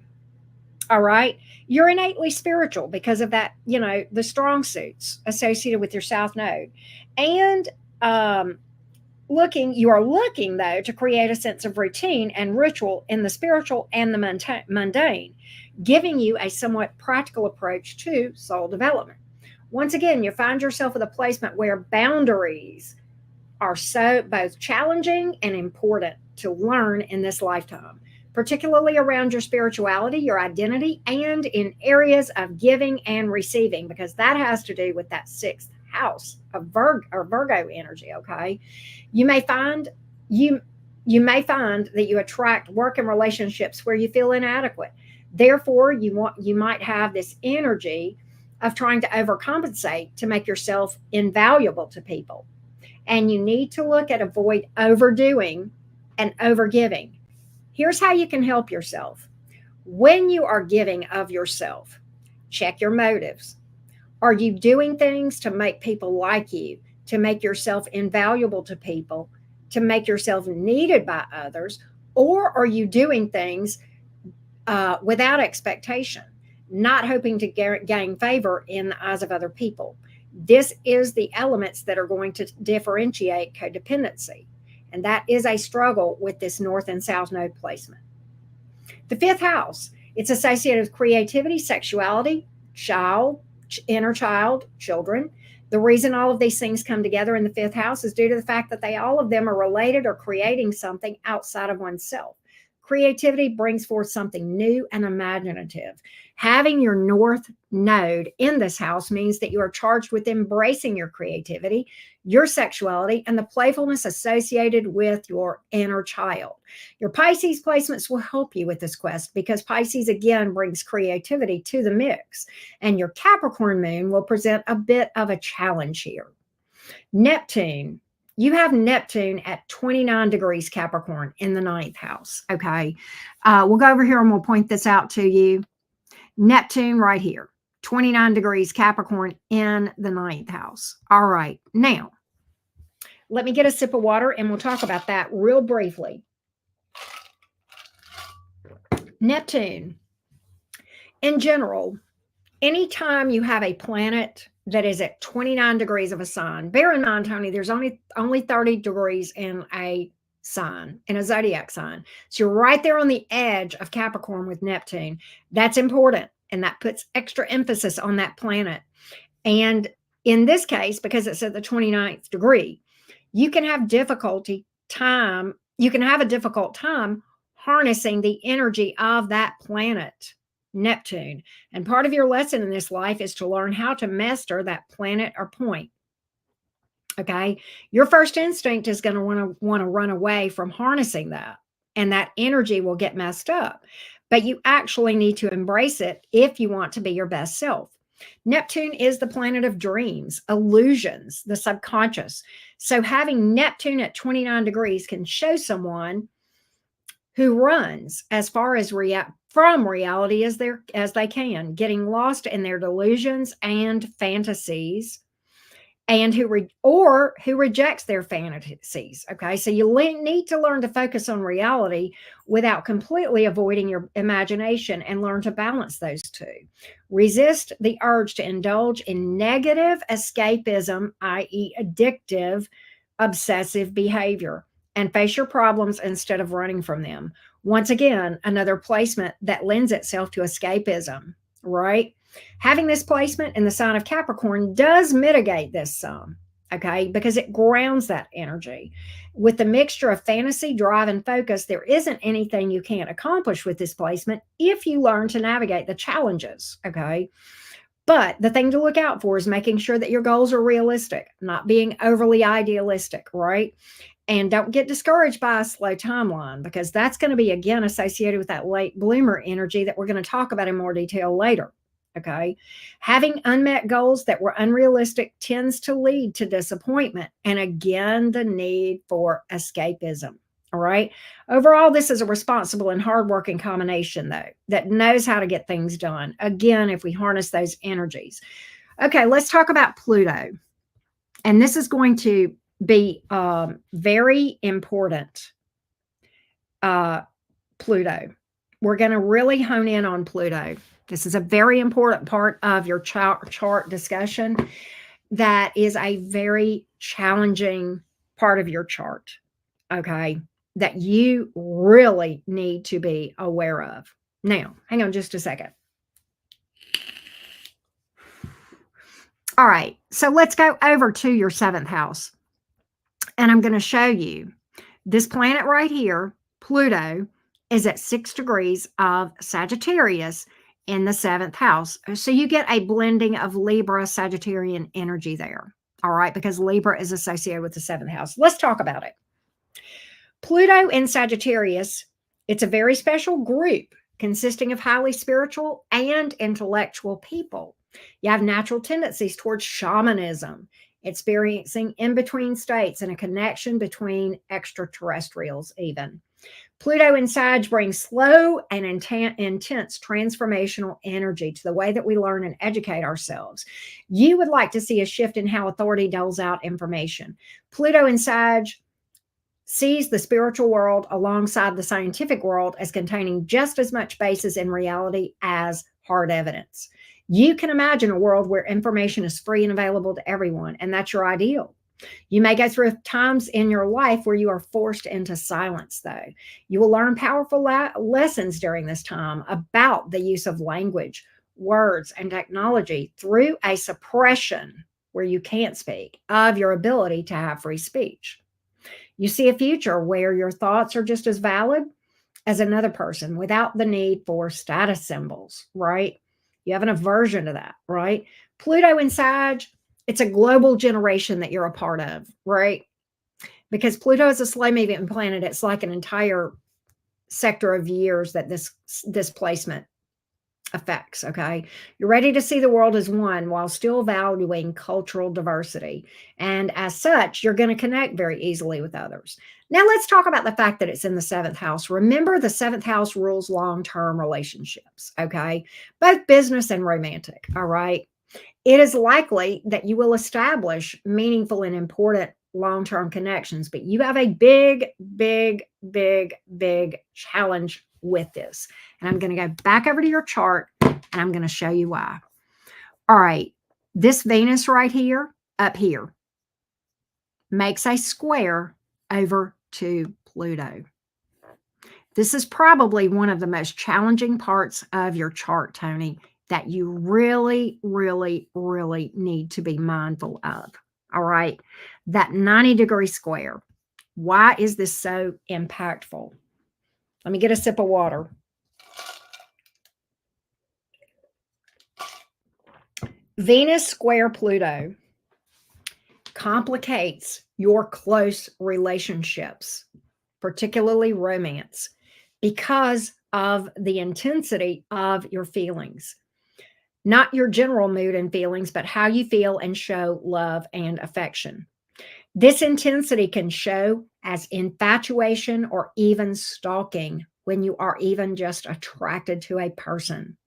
All right. You're innately spiritual because of that, the strong suits associated with your South Node. And you are looking, though, to create a sense of routine and ritual in the spiritual and the mundane, giving you a somewhat practical approach to soul development. Once again, you find yourself at a placement where boundaries are so both challenging and important to learn in this lifetime, particularly around your spirituality, your identity, and in areas of giving and receiving, because that has to do with that sixth house of Virgo energy. Okay. You may find that you attract work and relationships where you feel inadequate. Therefore, you might have this energy of trying to overcompensate to make yourself invaluable to people. And you need to avoid overdoing and overgiving. Here's how you can help yourself. When you are giving of yourself, check your motives. Are you doing things to make people like you, to make yourself invaluable to people, to make yourself needed by others? Or are you doing things without expectation, not hoping to gain favor in the eyes of other people? This is the elements that are going to differentiate codependency. And that is a struggle with this North and South Node placement. The fifth house, it's associated with creativity, sexuality, inner child, children, The reason all of these things come together in the fifth house is due to the fact that all of them are related or creating something outside of oneself. Creativity brings forth something new and imaginative. Having your north node in this house means that you are charged with embracing your creativity, your sexuality, and the playfulness associated with your inner child. Your Pisces placements will help you with this quest because Pisces again brings creativity to the mix, and your Capricorn moon will present a bit of a challenge here. Neptune. You have Neptune at 29 degrees Capricorn in the ninth house. Okay. We'll go over here and we'll point this out to you. Neptune right here, 29 degrees Capricorn in the ninth house. All right. Now, let me get a sip of water and we'll talk about that real briefly. Neptune, in general, anytime you have a planet that is at 29 degrees of a sign, bear in mind, Tony, there's only 30 degrees in a sign, in a zodiac sign. So you're right there on the edge of Capricorn with Neptune. That's important. And that puts extra emphasis on that planet. And in this case, because it's at the 29th degree, you can have a difficult time harnessing the energy of that planet, Neptune. And part of your lesson in this life is to learn how to master that planet or point. Okay. Your first instinct is going to want to run away from harnessing that, and that energy will get messed up. But you actually need to embrace it if you want to be your best self. Neptune is the planet of dreams, illusions, the subconscious. So having Neptune at 29 degrees can show someone who runs as far as from reality as they can, getting lost in their delusions and fantasies, and who rejects their fantasies. Okay, so you need to learn to focus on reality without completely avoiding your imagination, and learn to balance those two. Resist the urge to indulge in negative escapism, i.e., addictive, obsessive behavior, and face your problems instead of running from them. Once again, another placement that lends itself to escapism, right? Having this placement in the sign of Capricorn does mitigate this some, okay, because it grounds that energy. With the mixture of fantasy, drive, and focus, there isn't anything you can't accomplish with this placement if you learn to navigate the challenges, okay? But the thing to look out for is making sure that your goals are realistic, not being overly idealistic, right? And don't get discouraged by a slow timeline, because that's going to be, again, associated with that late bloomer energy that we're going to talk about in more detail later. Okay. Having unmet goals that were unrealistic tends to lead to disappointment. And again, the need for escapism. All right. Overall, this is a responsible and hardworking combination, though, that knows how to get things done. Again, if we harness those energies. Okay. Let's talk about Pluto. And this is going to be very important. Pluto. We're going to really hone in on Pluto. This is a very important part of your chart discussion. That is a very challenging part of your chart, okay, that you really need to be aware of. Now, hang on just a second. All right, so let's go over to your seventh house. And I'm going to show you this planet right here, Pluto, is at 6 degrees of Sagittarius in the seventh house. So you get a blending of Libra, Sagittarian energy there. All right, because Libra is associated with the seventh house. Let's talk about it. Pluto in Sagittarius, it's a very special group consisting of highly spiritual and intellectual people. You have natural tendencies towards shamanism, experiencing in-between states, and a connection between extraterrestrials even. Pluto in Sag brings slow and intense transformational energy to the way that we learn and educate ourselves. You would like to see a shift in how authority doles out information. Pluto in Sag sees the spiritual world alongside the scientific world as containing just as much basis in reality as hard evidence. You can imagine a world where information is free and available to everyone, and that's your ideal. You may go through times in your life where you are forced into silence, though. You will learn powerful lessons during this time about the use of language, words, and technology through a suppression where you can't speak, of your ability to have free speech. You see a future where your thoughts are just as valid as another person without the need for status symbols, right? You have an aversion to that, right? Pluto in Sag, it's a global generation that you're a part of, right? Because Pluto is a slow moving planet. It's like an entire sector of years that this placement affects. Okay, you're ready to see the world as one while still valuing cultural diversity, and as such you're going to connect very easily with others. Now let's talk about the fact that it's in the seventh house. Remember, the seventh house rules long-term relationships, okay, both business and romantic. All right, it is likely that you will establish meaningful and important long-term connections, but you have a big, big, big, big challenge with this. And I'm going to go back over to your chart and I'm going to show you why. All right, this Venus right here, up here, makes a square over to Pluto. This is probably one of the most challenging parts of your chart, Tony, that you really, really, really need to be mindful of. All right, that 90-degree square. Why is this so impactful? Let me get a sip of water. Venus square Pluto complicates your close relationships, particularly romance, because of the intensity of your feelings. Not your general mood and feelings, but how you feel and show love and affection. This intensity can show as infatuation or even stalking when you are even just attracted to a person.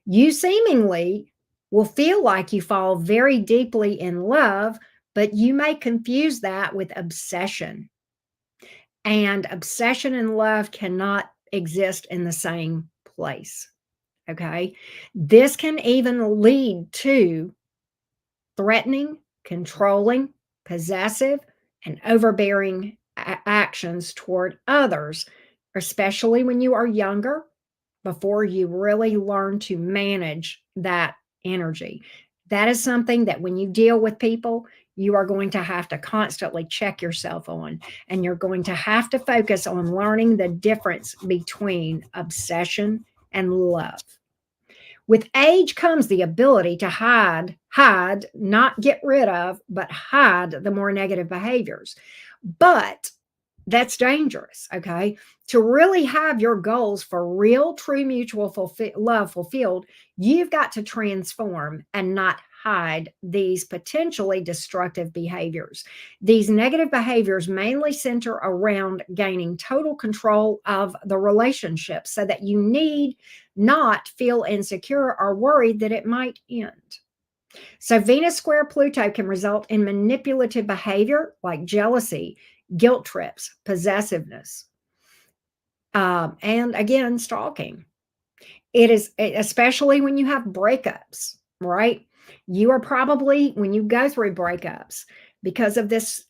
You seemingly will feel like you fall very deeply in love, but you may confuse that with obsession. And obsession and love cannot exist in the same place. Okay. This can even lead to threatening, controlling, possessive, and overbearing actions toward others, especially when you are younger, before you really learn to manage that energy. That is something that when you deal with people, you are going to have to constantly check yourself on, and you're going to have to focus on learning the difference between obsession and love. With age comes the ability to hide, not get rid of, but hide the more negative behaviors. But that's dangerous, okay? To really have your goals for real, true mutual love fulfilled, you've got to transform and not hide these potentially destructive behaviors. These negative behaviors mainly center around gaining total control of the relationship so that you need not feel insecure or worried that it might end. So Venus square Pluto can result in manipulative behavior like jealousy, guilt trips, possessiveness, and again, stalking. It is especially when you have breakups, right? You are probably, when you go through breakups, because of this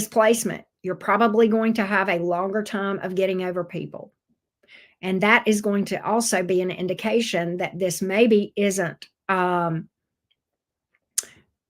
placement, you're probably going to have a longer time of getting over people. And that is going to also be an indication that this maybe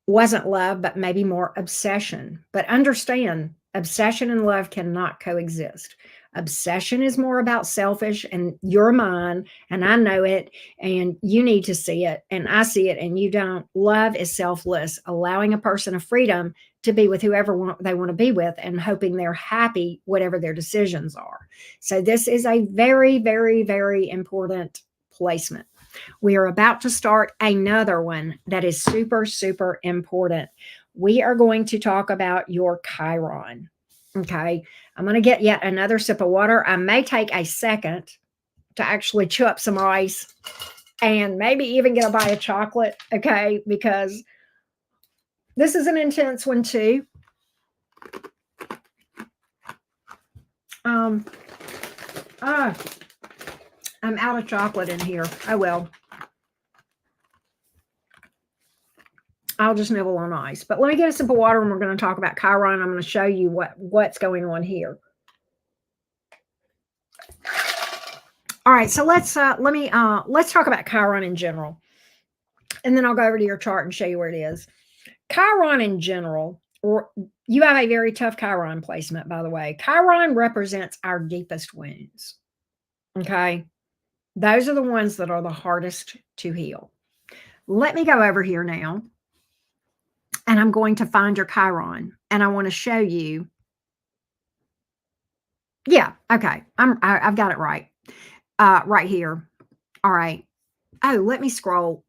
wasn't love, but maybe more obsession. But understand, obsession and love cannot coexist. Obsession is more about selfish, and you're mine, and I know it, and you need to see it, and I see it, and you don't. Love is selfless, allowing a person a freedom to be with whoever they want to be with and hoping they're happy, whatever their decisions are. So this is a very, very, very important placement. We are about to start another one that is super, super important. We are going to talk about your Chiron. Okay. I'm going to get yet another sip of water. I may take a second to actually chew up some ice and maybe even get a bite of chocolate. Okay. Because this is an intense one too. I'm out of chocolate in here. Oh, well. I'll just nibble on ice. But let me get a sip of water and we're going to talk about Chiron. I'm going to show you what's going on here. All right, so let's talk about Chiron in general. and then I'll go over to your chart and show you where it is. Chiron in general, or you have a very tough Chiron placement, by the way. Chiron represents our deepest wounds. Okay. Those are the ones that are the hardest to heal. Let me go over here now, and I'm going to find your Chiron, and I want to show you. Yeah, okay. I've got it right. Right here. All right. Oh, let me scroll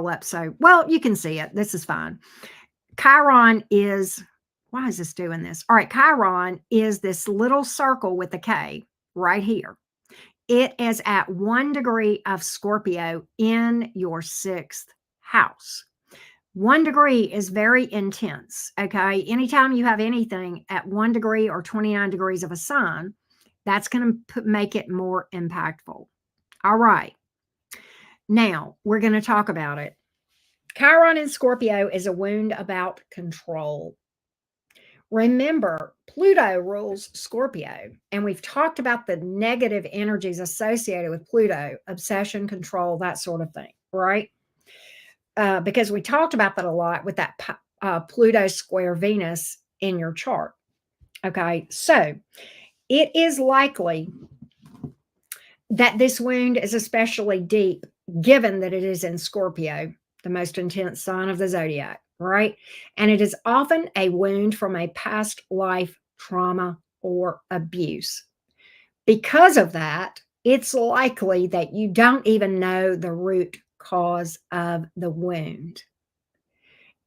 up. So, well, you can see it. This is fine. Chiron is, why is this doing this? All right. Chiron is this little circle with a K right here. It is at 1 degree of Scorpio in your 6th house. 1 degree is very intense. Okay. Anytime you have anything at 1 degree or 29 degrees of a sign, that's going to make it more impactful. All right. Now we're going to talk about it. Chiron in Scorpio is a wound about control. Remember, Pluto rules Scorpio, and we've talked about the negative energies associated with Pluto, obsession, control, that sort of thing, right? Because we talked about that a lot with that Pluto square Venus in your chart. Okay, so it is likely that this wound is especially deep, given that it is in Scorpio, the most intense sign of the zodiac, right? And it is often a wound from a past life trauma or abuse. Because of that, it's likely that you don't even know the root cause of the wound.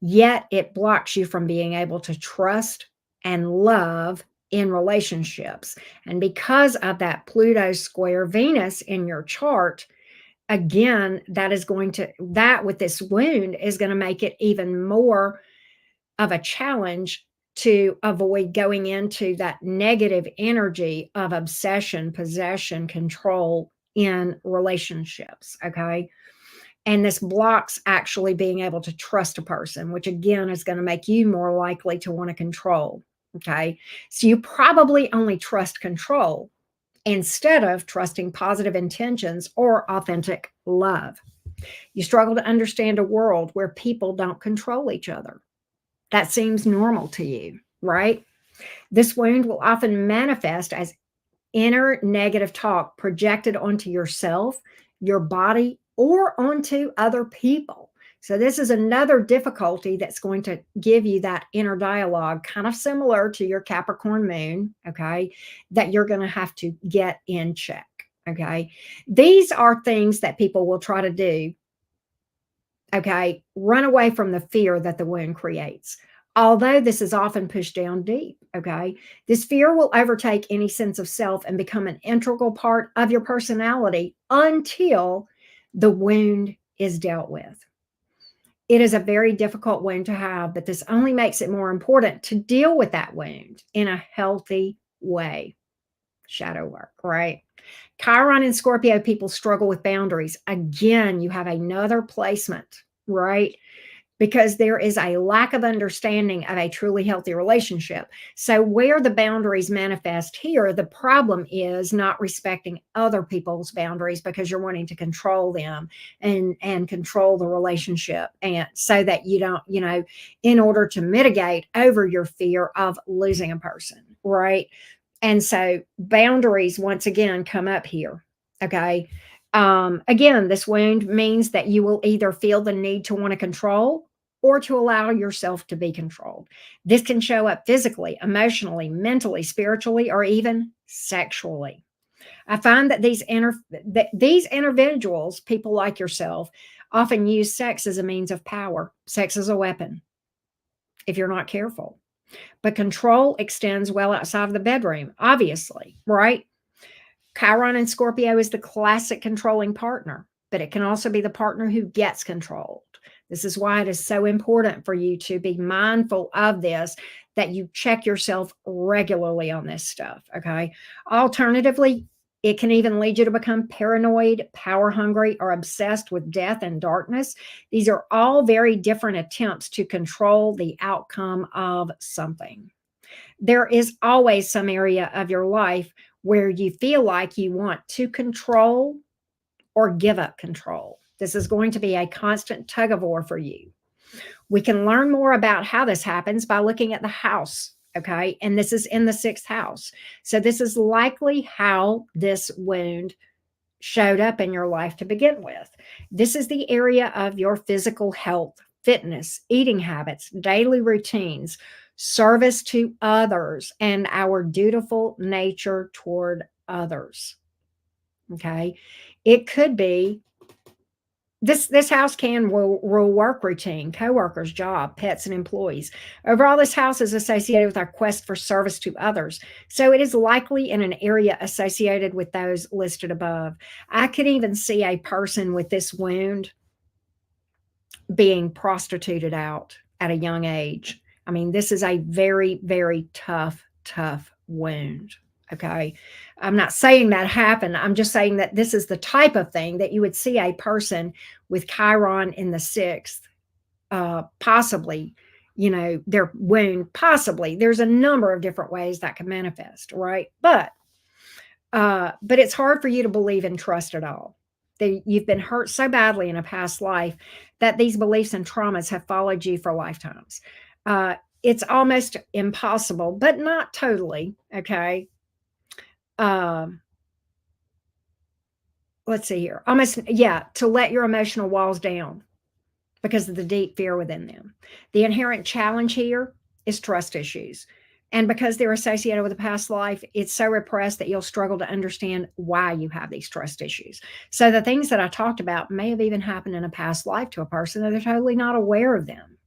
Yet it blocks you from being able to trust and love in relationships. And because of that Pluto square Venus in your chart, again, that with this wound is going to make it even more of a challenge to avoid going into that negative energy of obsession, possession, control in relationships. Okay. And this blocks actually being able to trust a person, which again is going to make you more likely to want to control. Okay. So you probably only trust control instead of trusting positive intentions or authentic love. You struggle to understand a world where people don't control each other. That seems normal to you, right? This wound will often manifest as inner negative talk projected onto yourself, your body, or onto other people. So this is another difficulty that's going to give you that inner dialogue, kind of similar to your Capricorn moon, okay, that you're going to have to get in check, okay? These are things that people will try to do, okay? Run away from the fear that the wound creates. Although this is often pushed down deep, okay? This fear will overtake any sense of self and become an integral part of your personality until the wound is dealt with. It is a very difficult wound to have, but this only makes it more important to deal with that wound in a healthy way. Shadow work, right? Chiron and Scorpio people struggle with boundaries. Again, you have another placement, right? Because there is a lack of understanding of a truly healthy relationship. So where the boundaries manifest here, the problem is not respecting other people's boundaries because you're wanting to control them and control the relationship, and so that you don't, in order to mitigate over your fear of losing a person, right? And so boundaries once again come up here. Okay. Again, this wound means that you will either feel the need to want to control or to allow yourself to be controlled. This can show up physically, emotionally, mentally, spiritually, or even sexually. I find that these individuals, people like yourself, often use sex as a means of power. Sex is a weapon if you're not careful. But control extends well outside of the bedroom, obviously, right? Chiron in Scorpio is the classic controlling partner, but it can also be the partner who gets controlled. This is why it is so important for you to be mindful of this, that you check yourself regularly on this stuff, okay? Alternatively, it can even lead you to become paranoid, power hungry, or obsessed with death and darkness. These are all very different attempts to control the outcome of something. There is always some area of your life where you feel like you want to control or give up control. This is going to be a constant tug of war for you. We can learn more about how this happens by looking at the house. Okay. And this is in the sixth house. So this is likely how this wound showed up in your life to begin with. This is the area of your physical health, fitness, eating habits, daily routines, service to others, and our dutiful nature toward others. Okay. It could be this house can rule work routine, coworkers, job, pets, and employees. Overall, this house is associated with our quest for service to others. So it is likely in an area associated with those listed above. I could even see a person with this wound being prostituted out at a young age. I mean, this is a very, very tough wound. Okay. I'm not saying that happened. I'm just saying that this is the type of thing that you would see a person with Chiron in the sixth, possibly, their wound, possibly. There's a number of different ways that can manifest, right? But it's hard for you to believe and trust at all. You've been hurt so badly in a past life that these beliefs and traumas have followed you for lifetimes. It's almost impossible, but not totally. Okay. Let's see here. Almost, yeah, to let your emotional walls down because of the deep fear within them. The inherent challenge here is trust issues. And because they're associated with a past life, it's so repressed that you'll struggle to understand why you have these trust issues. So the things that I talked about may have even happened in a past life to a person that they're totally not aware of them.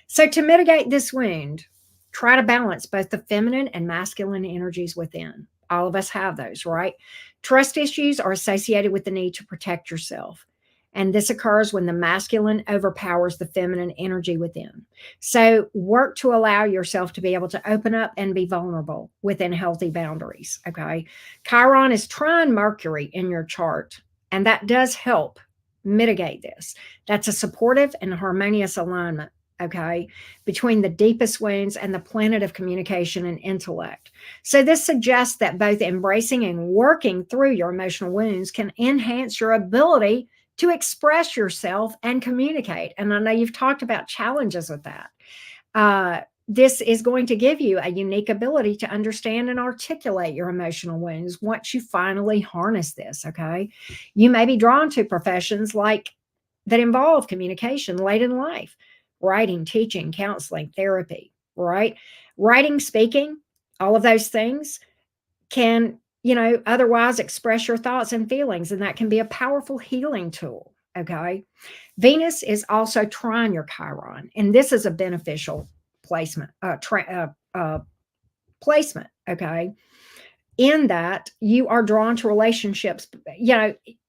So to mitigate this wound, try to balance both the feminine and masculine energies within. All of us have those, right? Trust issues are associated with the need to protect yourself. And this occurs when the masculine overpowers the feminine energy within. So work to allow yourself to be able to open up and be vulnerable within healthy boundaries. Okay. Chiron is trine Mercury in your chart, and that does help mitigate this. That's a supportive and harmonious alignment. Okay, between the deepest wounds and the planet of communication and intellect. So this suggests that both embracing and working through your emotional wounds can enhance your ability to express yourself and communicate. And I know you've talked about challenges with that. This is going to give you a unique ability to understand and articulate your emotional wounds once you finally harness this. Okay, you may be drawn to professions that involve communication late in life. Writing, teaching, counseling, therapy, right? Writing, speaking, all of those things can, otherwise express your thoughts and feelings, and that can be a powerful healing tool, okay? Venus is also trine your Chiron, and this is a beneficial placement, placement, okay? In that you are drawn to relationships,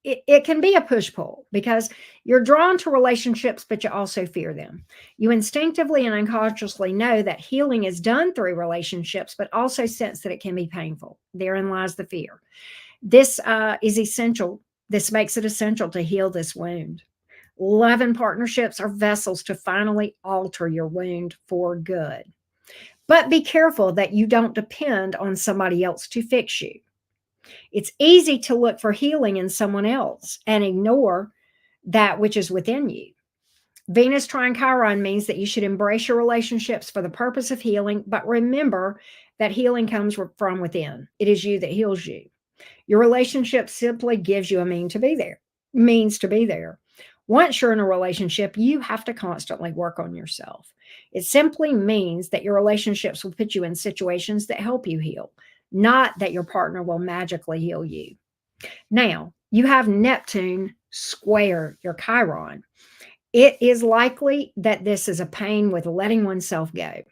it can be a push-pull because you're drawn to relationships, but you also fear them. You instinctively and unconsciously know that healing is done through relationships, but also sense that it can be painful. Therein lies the fear. This is essential. This makes it essential to heal this wound. Love and partnerships are vessels to finally alter your wound for good. But be careful that you don't depend on somebody else to fix you. It's easy to look for healing in someone else and ignore that which is within you. Venus trine Chiron means that you should embrace your relationships for the purpose of healing, but remember that healing comes from within. It is you that heals you. Your relationship simply gives you a means to be there. Once you're in a relationship, you have to constantly work on yourself. It simply means that your relationships will put you in situations that help you heal, not that your partner will magically heal you. Now, you have Neptune square your Chiron. It is likely that this is a pain with letting oneself go,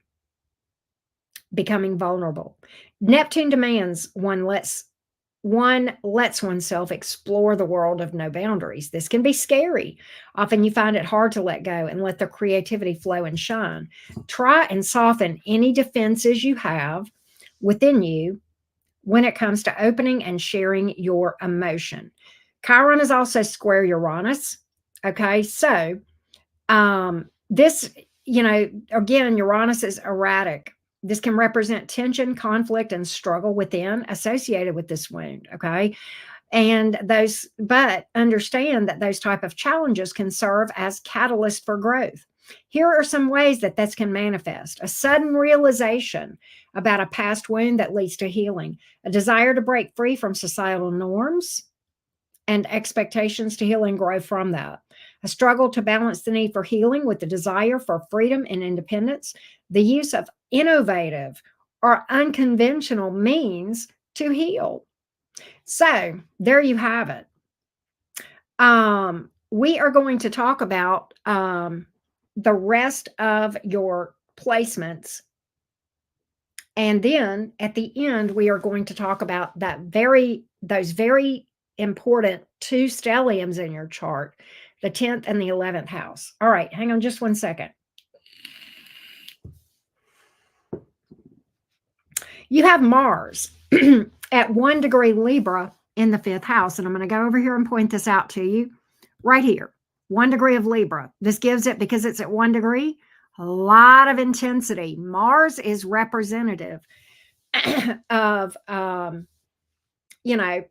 becoming vulnerable. Neptune demands one lets oneself explore the world of no boundaries. This can be scary. Often you find it hard to let go and let the creativity flow and shine. Try and soften any defenses you have within you when it comes to opening and sharing your emotion. Chiron is also square Uranus. Okay, so this, again, Uranus is erratic. This can represent tension, conflict, and struggle within associated with this wound. Okay. But understand that those type of challenges can serve as catalyst for growth. Here are some ways that this can manifest: a sudden realization about a past wound that leads to healing, a desire to break free from societal norms and expectations to heal and grow from that, a struggle to balance the need for healing with the desire for freedom and independence, the use of innovative or unconventional means to heal. So there you have it. We are going to talk about the rest of your placements. And then at the end, we are going to talk about those very important two stelliums in your chart, the 10th and the 11th house. All right, hang on just one second. You have Mars at 1 degree Libra in the 5th house. And I'm going to go over here and point this out to you right here. 1 degree of Libra. This gives it, because it's at 1 degree, a lot of intensity. Mars is representative of,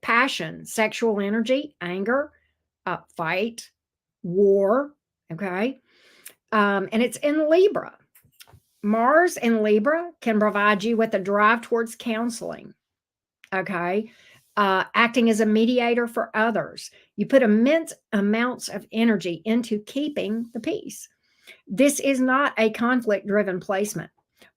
passion, sexual energy, anger, fight, war. Okay. And it's in Libra. Mars in Libra can provide you with a drive towards counseling. Okay. Acting as a mediator for others. You put immense amounts of energy into keeping the peace. This is not a conflict-driven placement.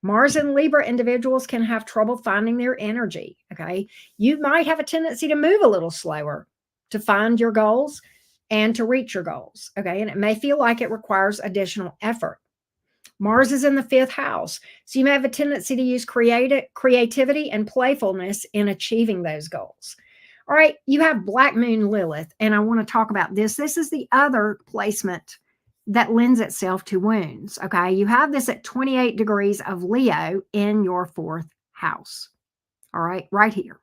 Mars and Libra individuals can have trouble finding their energy. Okay. You might have a tendency to move a little slower to find your goals and to reach your goals. Okay. And it may feel like it requires additional effort. Mars is in the 5th house. So you may have a tendency to use creativity and playfulness in achieving those goals. All right. You have Black Moon Lilith, and I want to talk about this. This is the other placement that lends itself to wounds. Okay. You have this at 28 degrees of Leo in your 4th house. All right. Right here.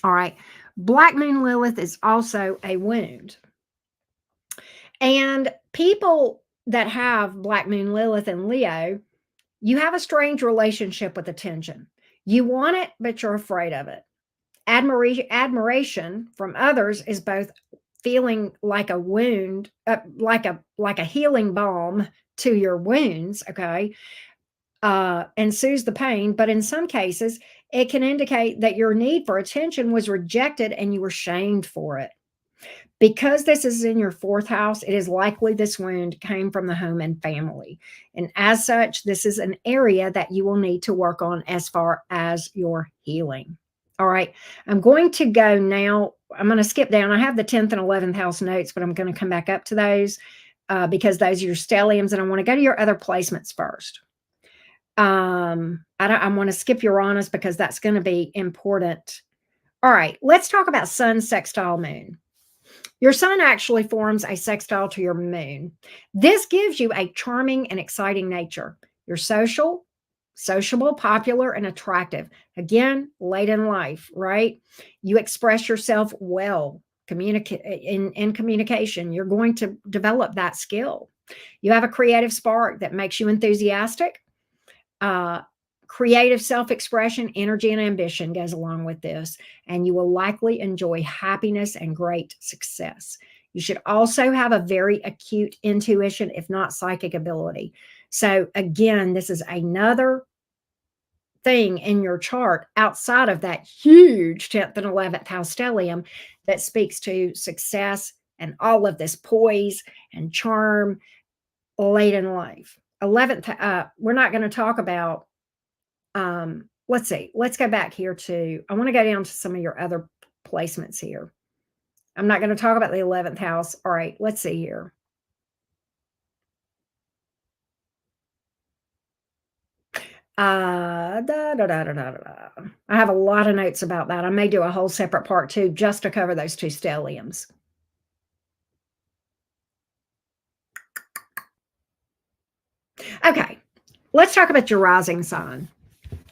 All right. Black Moon Lilith is also a wound. And people that have Black Moon Lilith and Leo, you have a strange relationship with attention. You want it, but you're afraid of it. Admiration from others is both feeling like a wound, like a healing balm to your wounds, okay, and soothes the pain. But in some cases, it can indicate that your need for attention was rejected and you were shamed for it. Because this is in your 4th house, it is likely this wound came from the home and family. And as such, this is an area that you will need to work on as far as your healing. All right. I'm going to go now. I'm going to skip down. I have the 10th and 11th house notes, but I'm going to come back up to those because those are your stelliums. And I want to go to your other placements first. I want to skip Uranus because that's going to be important. All right. Let's talk about Sun sextile Moon. Your sun actually forms a sextile to your moon. This gives you a charming and exciting nature. You're sociable, popular, and attractive. Again, late in life, right? You express yourself well in communication. You're going to develop that skill. You have a creative spark that makes you enthusiastic. Creative self-expression, energy, and ambition goes along with this, and you will likely enjoy happiness and great success. You should also have a very acute intuition, if not psychic ability. So again, this is another thing in your chart outside of that huge 10th and 11th house stellium that speaks to success and all of this poise and charm late in life. 11th, we're not going to talk about let's see. Let's go back here to, I want to go down to some of your other placements here. I'm not going to talk about the 11th house. All right, let's see here. I have a lot of notes about that. I may do a whole separate part too, just to cover those two stelliums. Okay, let's talk about your rising sign.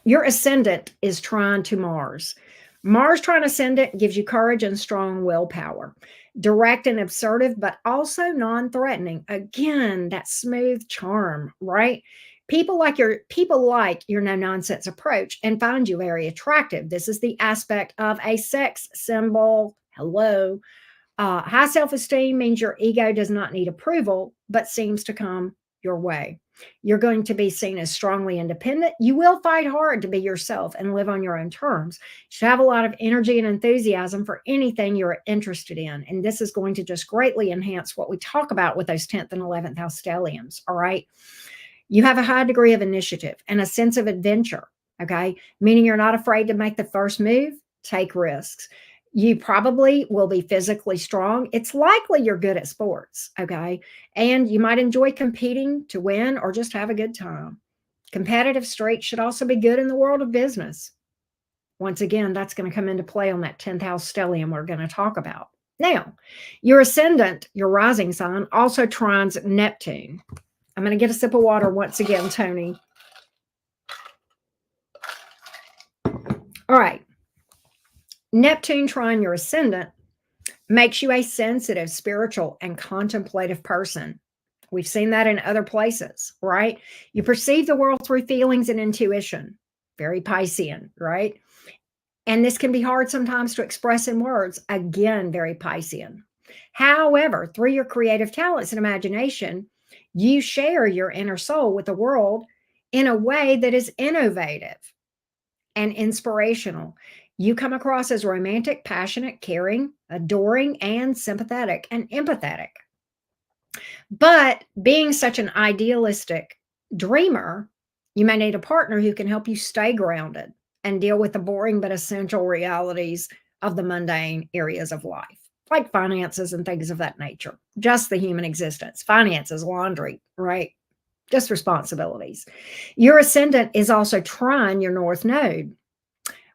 Your ascendant is trine to Mars. Mars trine ascendant gives you courage and strong willpower. Direct and assertive, but also non-threatening. Again, that smooth charm, right? People like your no nonsense approach and find you very attractive. This is the aspect of a sex symbol. Hello. High self esteem means your ego does not need approval, but seems to come your way. You're going to be seen as strongly independent. You will fight hard to be yourself and live on your own terms. You should have a lot of energy and enthusiasm for anything you're interested in. And this is going to just greatly enhance what we talk about with those 10th and 11th house stelliums. All right. You have a high degree of initiative and a sense of adventure. Okay. Meaning you're not afraid to make the first move, take risks. You probably will be physically strong. It's likely you're good at sports. Okay. And you might enjoy competing to win or just have a good time. Competitive streaks should also be good in the world of business. Once again, that's going to come into play on that 10th house stellium we're going to talk about. Now, your ascendant, your rising sign, also trines Neptune. I'm going to get a sip of water once again, Tony. All right. Neptune trine your ascendant makes you a sensitive, spiritual, and contemplative person. We've seen that in other places, right? You perceive the world through feelings and intuition. Very Piscean, right? And this can be hard sometimes to express in words. Again, very Piscean. However, through your creative talents and imagination, you share your inner soul with the world in a way that is innovative and inspirational. You come across as romantic, passionate, caring, adoring, and sympathetic and empathetic. But being such an idealistic dreamer, you may need a partner who can help you stay grounded and deal with the boring but essential realities of the mundane areas of life, like finances and things of that nature. Just the human existence, finances, laundry, right? Just responsibilities. Your ascendant is also trine your north node.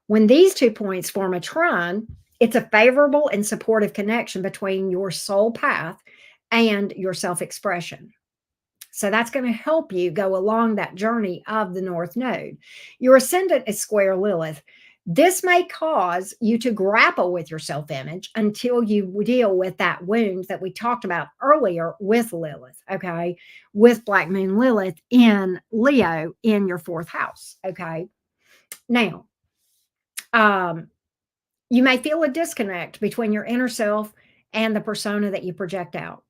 When these 2 points form a trine, it's a favorable and supportive connection between your soul path and your self-expression. So that's going to help you go along that journey of the North Node. Your ascendant is square Lilith. This may cause you to grapple with your self-image until you deal with that wound that we talked about earlier with Lilith, okay? With Black Moon Lilith in Leo in your 4th house, okay? Now, you may feel a disconnect between your inner self and the persona that you project out.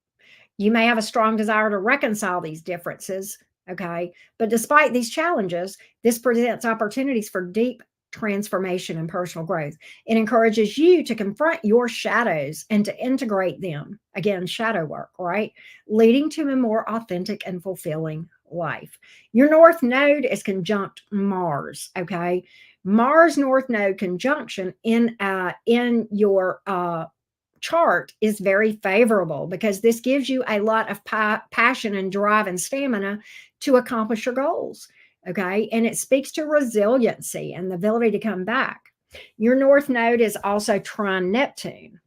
You may have a strong desire to reconcile these differences, okay? But despite these challenges, this presents opportunities for deep transformation and personal growth. It encourages you to confront your shadows and to integrate them. Again, shadow work, right? Leading to a more authentic and fulfilling life. Your North Node is conjunct Mars, okay? Mars North Node conjunction in your chart is very favorable because this gives you a lot of passion and drive and stamina to accomplish your goals. Okay. And it speaks to resiliency and the ability to come back. Your North Node is also trine Neptune.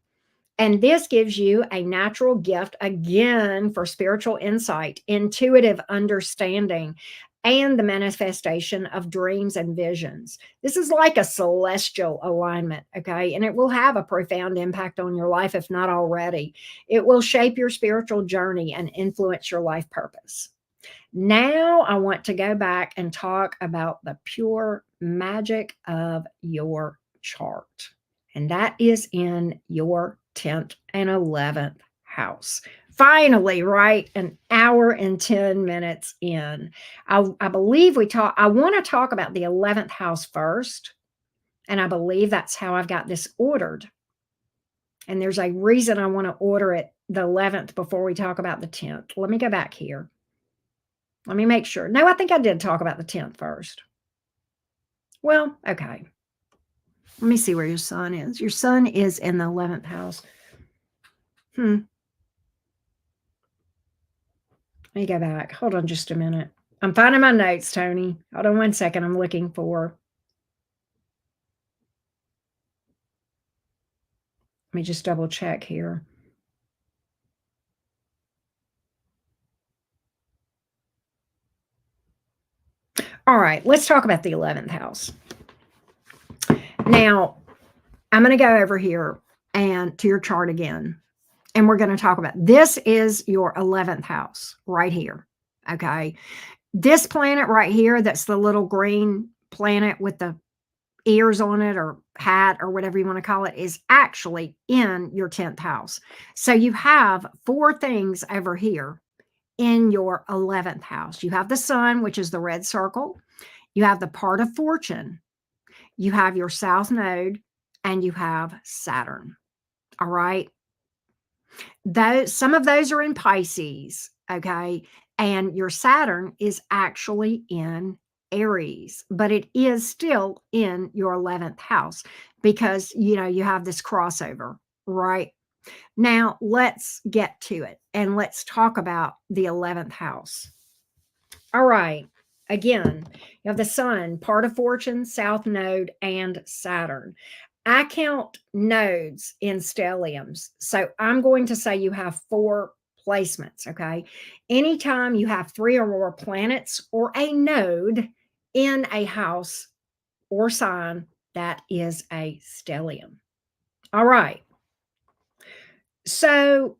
And this gives you a natural gift, again, for spiritual insight, intuitive understanding, and the manifestation of dreams and visions. This is like a celestial alignment, okay? And it will have a profound impact on your life, if not already. It will shape your spiritual journey and influence your life purpose. Now, I want to go back and talk about the pure magic of your chart. And that is in your 10th and 11th house. Finally, right? An hour and 10 minutes in. I believe I want to talk about the 11th house first. And I believe that's how I've got this ordered. And there's a reason I want to order it the 11th before we talk about the 10th. Let me go back here. Let me make sure. No, I think I did talk about the 10th first. Well, okay. Let me see where your sun is. Your sun is in the 11th house. Let me go back. Hold on just a minute. I'm finding my notes, Tony. Hold on one second. I'm looking for. Let me just double check here. All right, let's talk about the 11th house. Now, I'm going to go over here and to your chart again. And we're going to talk about this is your 11th house right here. Okay. This planet right here, that's the little green planet with the ears on it or hat or whatever you want to call it, is actually in your 10th house. So you have four things over here in your 11th house. You have the sun, which is the red circle. You have the part of fortune. You have your south node, and you have Saturn. All right. Those, some of those are in Pisces. Okay. And your Saturn is actually in Aries, but it is still in your 11th house because, you have this crossover, right? Now, let's get to it and let's talk about the 11th house. All right. Again, you have the sun, part of fortune, south node, and Saturn. I count nodes in stelliums. So I'm going to say you have four placements. Okay. Anytime you have three or more planets or a node in a house or sign, that is a stellium. All right. So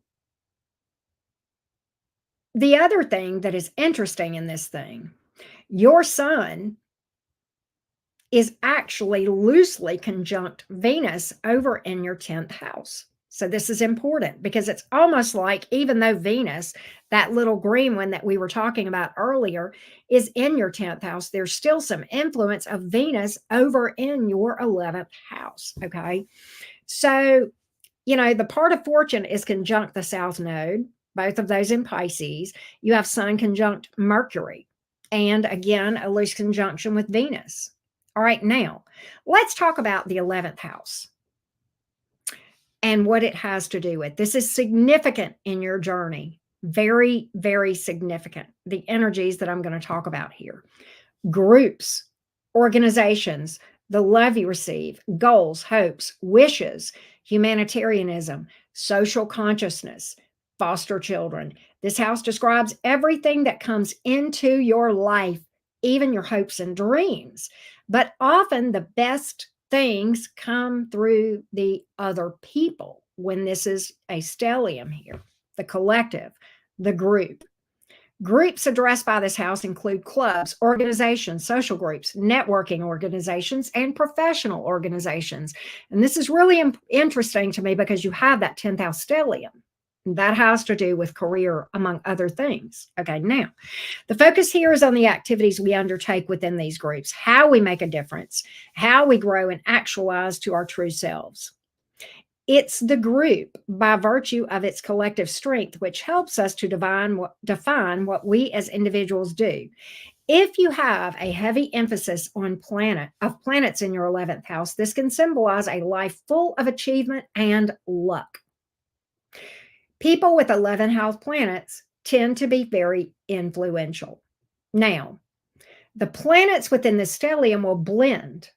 the other thing that is interesting in this thing, your sun is actually loosely conjunct Venus over in your 10th house. So this is important because it's almost like, even though Venus, that little green one that we were talking about earlier, is in your 10th house, there's still some influence of Venus over in your 11th house. Okay. So, the part of fortune is conjunct the south node, both of those in Pisces. You have sun conjunct Mercury, and again, a loose conjunction with Venus. All right, now let's talk about the 11th house and what it has to do with. This is significant in your journey. Very, very significant. The energies that I'm going to talk about here. Groups, organizations, the love you receive, goals, hopes, wishes, humanitarianism, social consciousness, foster children. This house describes everything that comes into your life, even your hopes and dreams. But often the best things come through the other people when this is a stellium here, the collective, the group. Groups addressed by this house include clubs, organizations, social groups, networking organizations, and professional organizations. And this is really interesting to me because you have that 10th house stellium. That has to do with career, among other things. Okay, now the focus here is on the activities we undertake within these groups, how we make a difference, how we grow and actualize to our true selves. It's the group, by virtue of its collective strength, which helps us to define what we as individuals do. If you have a heavy emphasis on planets in your 11th house, this can symbolize a life full of achievement and luck. People with 11 house planets tend to be very influential. Now, the planets within the stellium will blend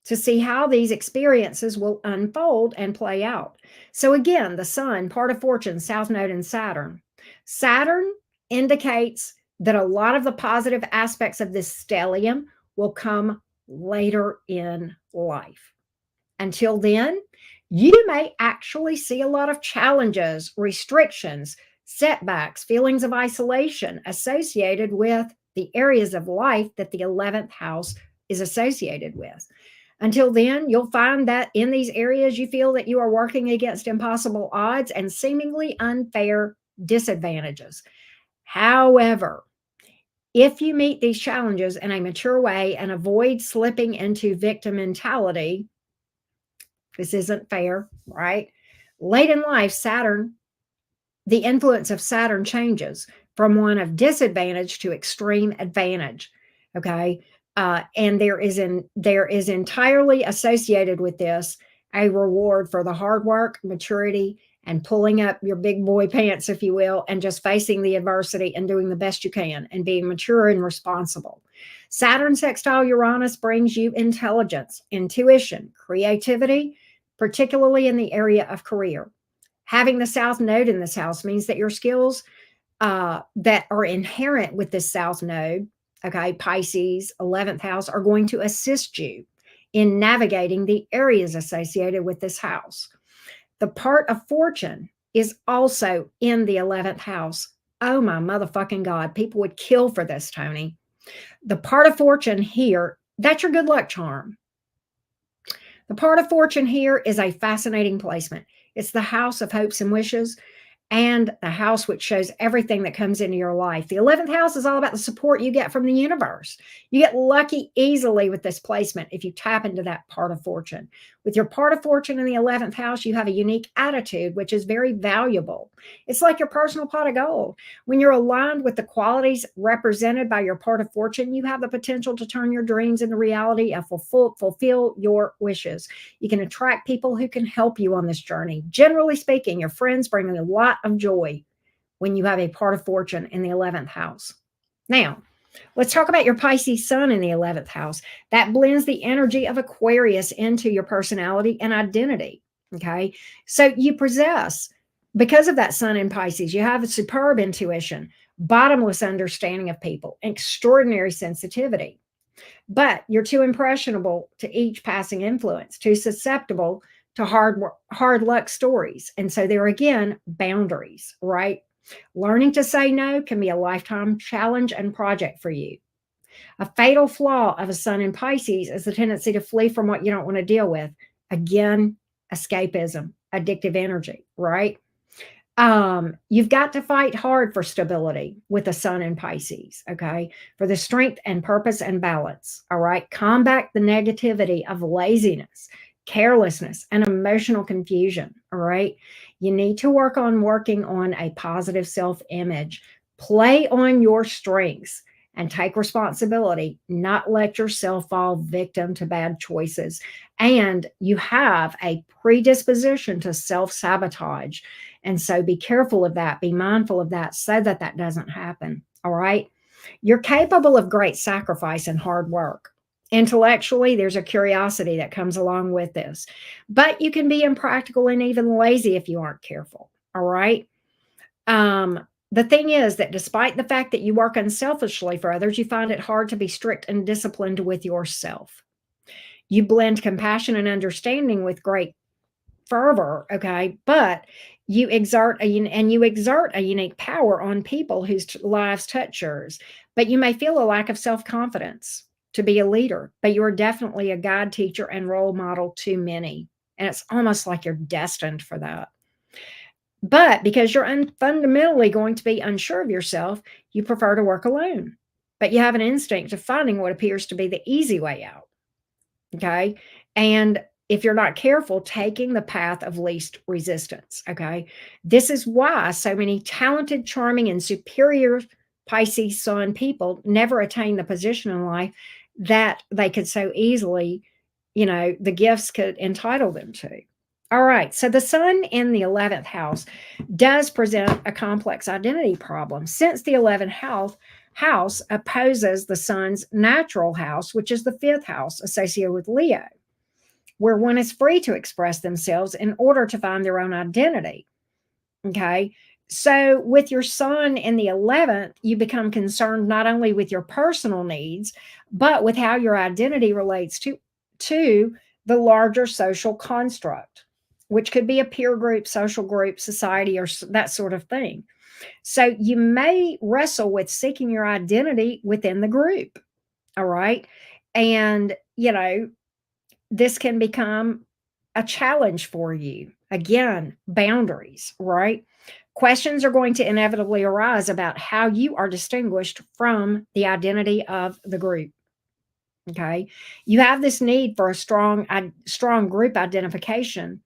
to see how these experiences will unfold and play out. So again, the sun, part of fortune, south node, and Saturn. Saturn indicates that a lot of the positive aspects of this stellium will come later in life. Until then, you may actually see a lot of challenges, restrictions, setbacks, feelings of isolation associated with the areas of life that the 11th house is associated with. Until then, you'll find that in these areas, you feel that you are working against impossible odds and seemingly unfair disadvantages. However, if you meet these challenges in a mature way and avoid slipping into victim mentality, this isn't fair, right? Late in life, the influence of Saturn changes from one of disadvantage to extreme advantage. Okay. And there is entirely associated with this a reward for the hard work, maturity, and pulling up your big boy pants, if you will, and just facing the adversity and doing the best you can and being mature and responsible. Saturn sextile Uranus brings you intelligence, intuition, creativity, particularly in the area of career. Having the South Node in this house means that your skills that are inherent with this South Node, okay, Pisces, 11th house, are going to assist you in navigating the areas associated with this house. The part of fortune is also in the 11th house Oh my motherfucking God. People would kill for this, Tony. The part of fortune here, that's your good luck charm. The part of fortune here is a fascinating placement. It's the house of hopes and wishes, and the house which shows everything that comes into your life. The 11th house is all about the support you get from the universe. You get lucky easily with this placement if you tap into that part of fortune. With your part of fortune in the 11th house, you have a unique attitude, which is very valuable. It's like your personal pot of gold. When you're aligned with the qualities represented by your part of fortune, you have the potential to turn your dreams into reality and fulfill your wishes. You can attract people who can help you on this journey. Generally speaking, your friends bring a lot of joy when you have a part of fortune in the 11th house. Now, let's talk about your Pisces sun in the 11th house. That blends the energy of Aquarius into your personality and identity. Okay. So you possess, because of that sun in Pisces, you have a superb intuition, bottomless understanding of people, extraordinary sensitivity. But you're too impressionable to each passing influence, too susceptible to hard luck stories. And so there again, boundaries, right? Learning to say no can be a lifetime challenge and project for you. A fatal flaw of a sun in Pisces is the tendency to flee from what you don't want to deal with. Again, escapism, addictive energy, right? You've got to fight hard for stability with the sun in Pisces, okay? For the strength and purpose and balance, all right? Combat the negativity of laziness, carelessness, and emotional confusion, all right? You need to working on a positive self-image. Play on your strengths and take responsibility, not let yourself fall victim to bad choices. And you have a predisposition to self-sabotage. And so be careful of that, be mindful of that so that that doesn't happen. All right. You're capable of great sacrifice and hard work. Intellectually, there's a curiosity that comes along with this, but you can be impractical and even lazy if you aren't careful. All right. The thing is that despite the fact that you work unselfishly for others, you find it hard to be strict and disciplined with yourself. You blend compassion and understanding with great fervor, okay, but you exert a unique power on people whose lives touch yours. But you may feel a lack of self-confidence to be a leader, but you are definitely a guide, teacher, and role model to many. And it's almost like you're destined for that. But because you're fundamentally going to be unsure of yourself, you prefer to work alone. But you have an instinct of finding what appears to be the easy way out. Okay. And if you're not careful, taking the path of least resistance. Okay. This is why so many talented, charming, and superior Pisces sun people never attain the position in life that they could so easily, the gifts could entitle them to. All right. So the sun in the 11th house does present a complex identity problem since the 11th house opposes the sun's natural house, which is the 5th house associated with Leo, where one is free to express themselves in order to find their own identity. Okay. So with your sun in the 11th, you become concerned not only with your personal needs, but with how your identity relates to the larger social construct, which could be a peer group, social group, society, or that sort of thing. So you may wrestle with seeking your identity within the group. All right. And, this can become a challenge for you. Again, boundaries, right? Questions are going to inevitably arise about how you are distinguished from the identity of the group. Okay. You have this need for a strong group identification,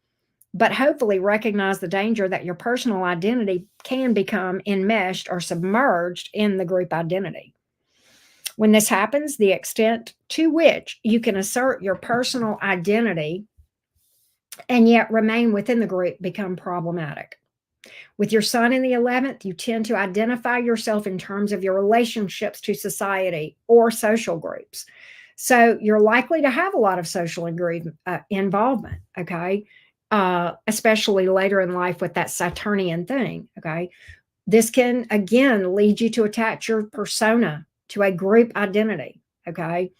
but hopefully recognize the danger that your personal identity can become enmeshed or submerged in the group identity. When this happens, the extent to which you can assert your personal identity and yet remain within the group become problematic. With your sun in the 11th, you tend to identify yourself in terms of your relationships to society or social groups. So you're likely to have a lot of social involvement, okay? Especially later in life with that Saturnian thing, okay? This can, again, lead you to attach your persona to a group identity, okay?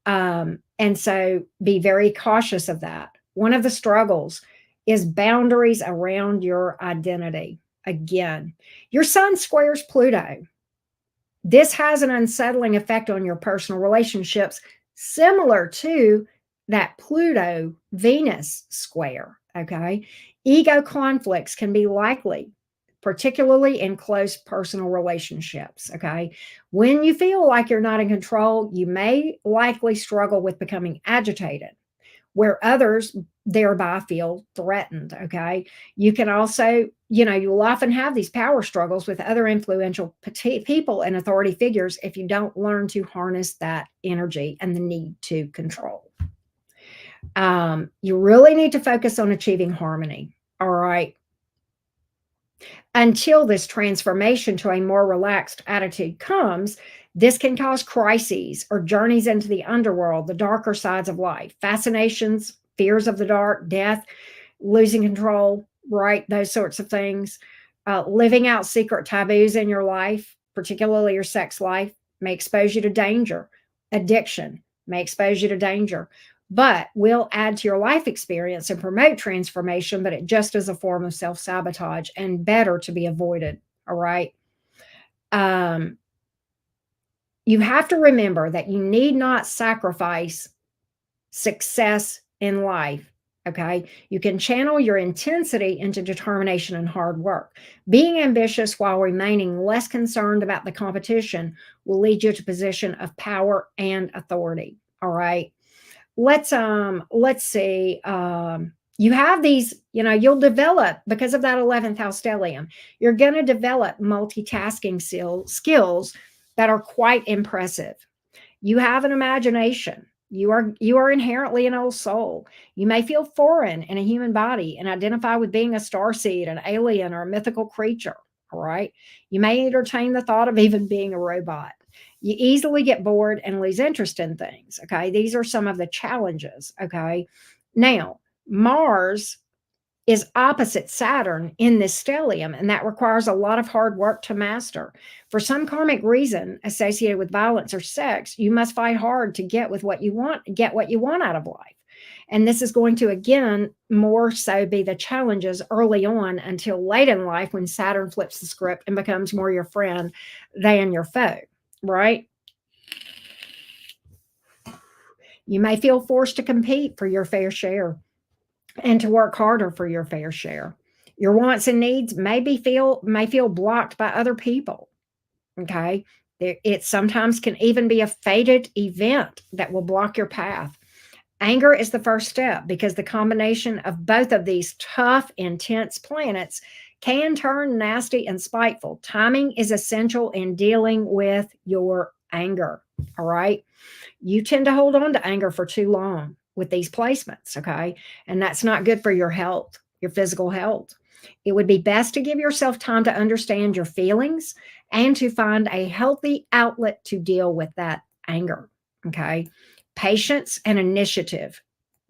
And so be very cautious of that. One of the struggles is boundaries around your identity. again. Your sun squares Pluto. This has an unsettling effect on your personal relationships, similar to that Pluto Venus square. Okay. Ego conflicts can be likely, particularly in close personal relationships. Okay. When you feel like you're not in control, you may likely struggle with becoming agitated, where others thereby feel threatened. Okay. You can also, you'll often have these power struggles with other influential people and authority figures if you don't learn to harness that energy and the need to control. You really need to focus on achieving harmony. All right. Until this transformation to a more relaxed attitude comes, this can cause crises or journeys into the underworld, the darker sides of life, fascinations, fears of the dark, death, losing control, right? Those sorts of things. Living out secret taboos in your life, particularly your sex life, may expose you to danger. Addiction may expose you to danger, but will add to your life experience and promote transformation, but it just is a form of self-sabotage and better to be avoided. All right. You have to remember that you need not sacrifice success in life. Okay. You can channel your intensity into determination and hard work. Being ambitious while remaining less concerned about the competition will lead you to a position of power and authority. All right. Let's see. You have these, you'll develop, because of that 11th house stellium, you're going to develop multitasking skills that are quite impressive. You have an imagination. You are inherently an old soul. You may feel foreign in a human body and identify with being a starseed, an alien, or a mythical creature. All right. You may entertain the thought of even being a robot. You easily get bored and lose interest in things. Okay. These are some of the challenges. Okay. Now, Mars is opposite Saturn in this stellium, and that requires a lot of hard work to master. For some karmic reason associated with violence or sex, you must fight hard to get what you want out of life. And this is going to, again, more so be the challenges early on until late in life when Saturn flips the script and becomes more your friend than your foe, right? You may feel forced to compete for your fair share and to work harder for your fair share. Your wants and needs may feel blocked by other people. Okay. It sometimes can even be a fated event that will block your path. Anger is the first step because the combination of both of these tough, intense planets can turn nasty and spiteful. Timing is essential in dealing with your anger. All right. You tend to hold on to anger for too long with these placements. Okay. And that's not good for your health, your physical health. It would be best to give yourself time to understand your feelings and to find a healthy outlet to deal with that anger. Okay. Patience and initiative.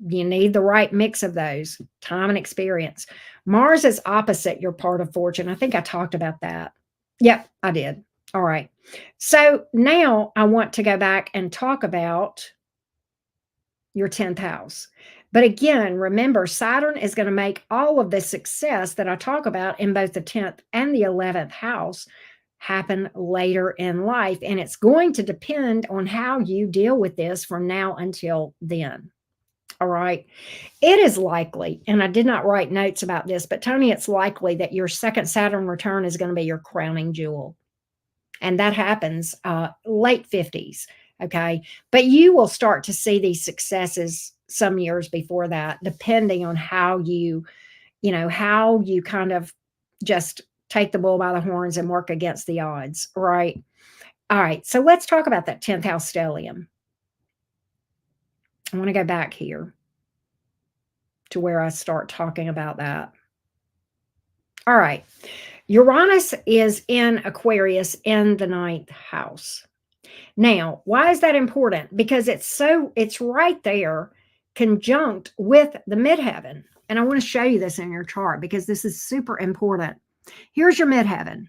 You need the right mix of those, time and experience. Mars is opposite your part of fortune. I think I talked about that. Yep, I did. All right. So now I want to go back and talk about your 10th house. But again, remember, Saturn is going to make all of the success that I talk about in both the 10th and the 11th house happen later in life. And it's going to depend on how you deal with this from now until then. All right. It is likely, and I did not write notes about this, but Tony, it's likely that your second Saturn return is going to be your crowning jewel. And that happens late 50s. Okay. But you will start to see these successes some years before that, depending on how you kind of just take the bull by the horns and work against the odds. Right. All right. So let's talk about that 10th house stellium. I want to go back here to where I start talking about that. All right. Uranus is in Aquarius in the 9th house. Now, why is that important? Because it's right there conjunct with the midheaven. And I want to show you this in your chart because this is super important. Here's your midheaven.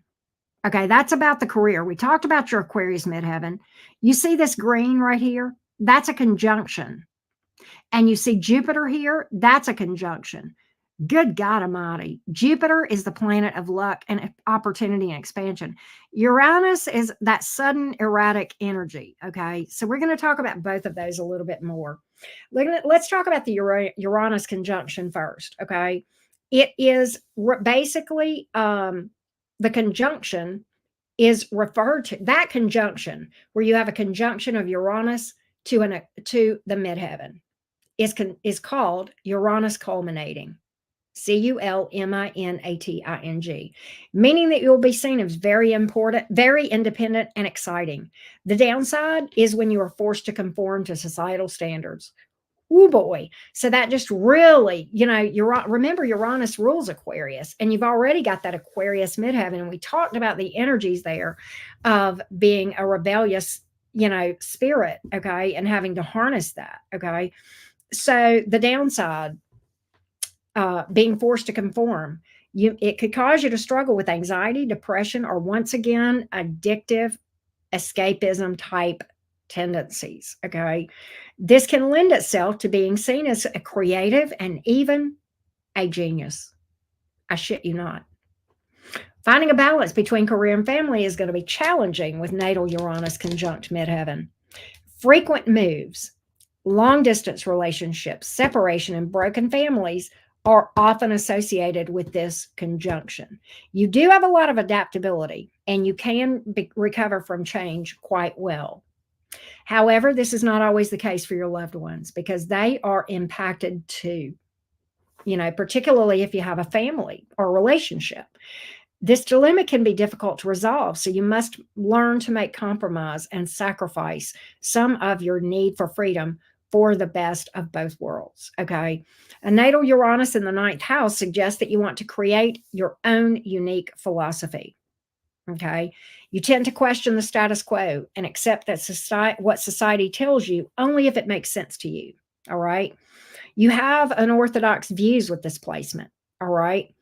Okay, that's about the career. We talked about your Aquarius midheaven. You see this green right here? That's a conjunction. And you see Jupiter here? That's a conjunction. Good God Almighty. Jupiter is the planet of luck and opportunity and expansion. Uranus is that sudden erratic energy. Okay. So we're going to talk about both of those a little bit more. Let's talk about the Uranus conjunction first. Okay. It is basically the conjunction is referred to that conjunction where you have a conjunction of Uranus to the midheaven is called Uranus culminating. Culminating, meaning that you'll be seen as very important, very independent, and exciting. The downside is when you are forced to conform to societal standards. Oh boy. So that just really, remember Uranus rules Aquarius, and you've already got that Aquarius midheaven. And we talked about the energies there of being a rebellious, spirit. Okay. And having to harness that. Okay. So the downside, being forced to conform, it could cause you to struggle with anxiety, depression, or once again, addictive escapism type tendencies. Okay. This can lend itself to being seen as a creative and even a genius. I shit you not. Finding a balance between career and family is going to be challenging with natal Uranus conjunct midheaven. Frequent moves, long distance relationships, separation, and broken families are often associated with this conjunction. You do have a lot of adaptability and you can recover from change quite well. However, this is not always the case for your loved ones because they are impacted too, particularly if you have a family or relationship. This dilemma can be difficult to resolve, so you must learn to make compromise and sacrifice some of your need for freedom for the best of both worlds. Okay. A natal Uranus in the ninth house suggests that you want to create your own unique philosophy. Okay. You tend to question the status quo and accept that what society tells you only if it makes sense to you. All right. You have unorthodox views with this placement. All right.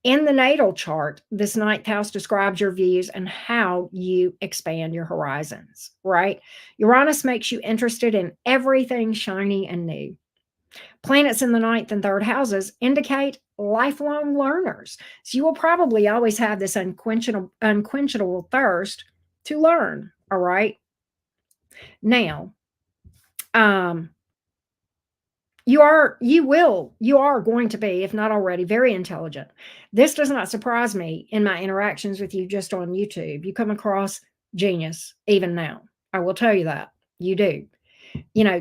In the natal chart, this ninth house describes your views and how you expand your horizons, right? Uranus makes you interested in everything shiny and new. Planets in the ninth and third houses indicate lifelong learners. So you will probably always have this unquenchable thirst to learn. All right. Now, um, you are going to be, if not already, very intelligent. This does not surprise me in my interactions with you just on YouTube. You come across genius even now. I will tell you that. You do.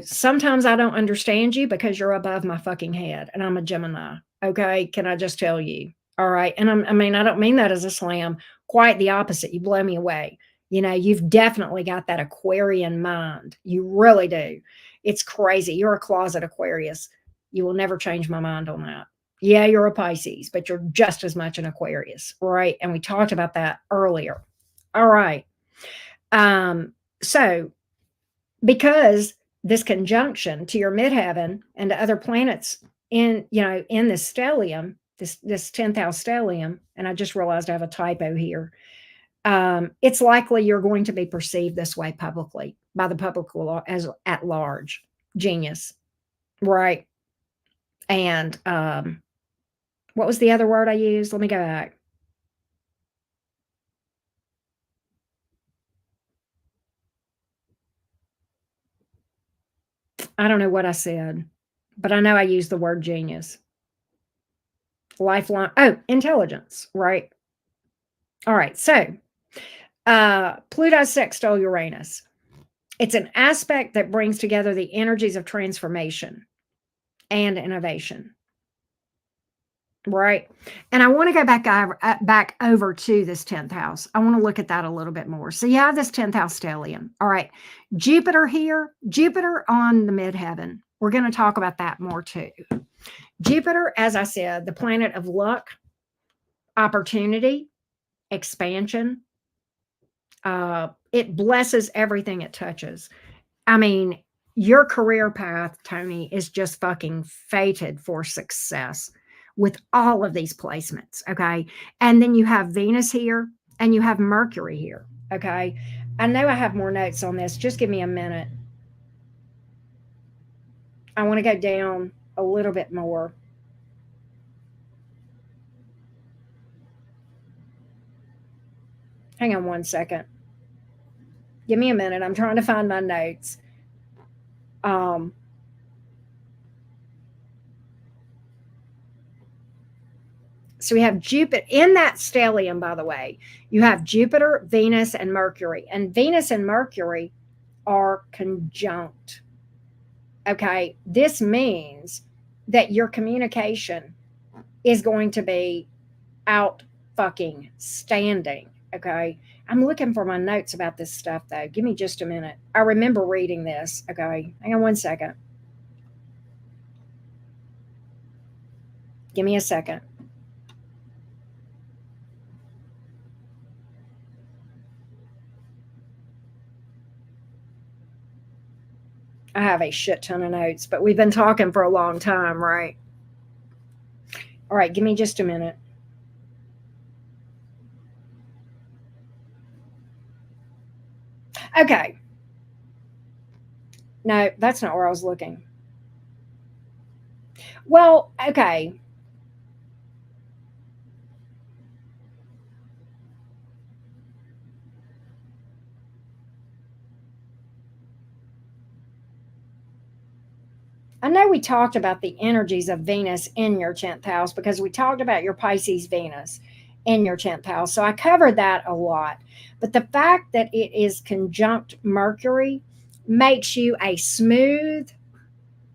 Sometimes I don't understand you because you're above my fucking head and I'm a Gemini. Okay. Can I just tell you? All right. And I don't mean that as a slam, quite the opposite. You blow me away. You've definitely got that Aquarian mind. You really do. It's crazy. You're a closet Aquarius. You will never change my mind on that. Yeah, you're a Pisces, but you're just as much an Aquarius. Right. And we talked about that earlier. All right. So because this conjunction to your midheaven and to other planets in this stellium, this 10th house stellium, and I just realized I have a typo here. It's likely you're going to be perceived this way publicly by the public as at large. Genius, right? And what was the other word I used? Let me go back. I don't know what I said, but I know I used the word genius. Lifelong, intelligence, right? All right, so Pluto sextile Uranus. It's an aspect that brings together the energies of transformation and innovation, right? And I want to go back over to this 10th house. I want to look at that a little bit more. So you have this 10th house stellium. All right, Jupiter here, Jupiter on the midheaven. We're going to talk about that more too. Jupiter, as I said, the planet of luck, opportunity, expansion. It blesses everything it touches. I mean, your career path, Tony, is just fucking fated for success with all of these placements. Okay. And then you have Venus here and you have Mercury here. Okay. I know I have more notes on this. Just give me a minute. I want to go down a little bit more. Hang on one second. Give me a minute. I'm trying to find my notes. Um, so we have Jupiter in that stellium, by the way. You have Jupiter, Venus, and Mercury. And Venus and Mercury are conjunct. Okay. This means that your communication is going to be out fucking standing. Okay. I'm looking for my notes about this stuff though. Give me just a minute. I remember reading this. Okay. Hang on one second. Give me a second. I have a shit ton of notes, but we've been talking for a long time, right? All right, give me just a minute. Okay. No, that's not where I was looking. Well, okay. I know we talked about the energies of Venus in your 10th house because we talked about your Pisces Venus in your 10th house. So I covered that a lot. But the fact that it is conjunct Mercury makes you a smooth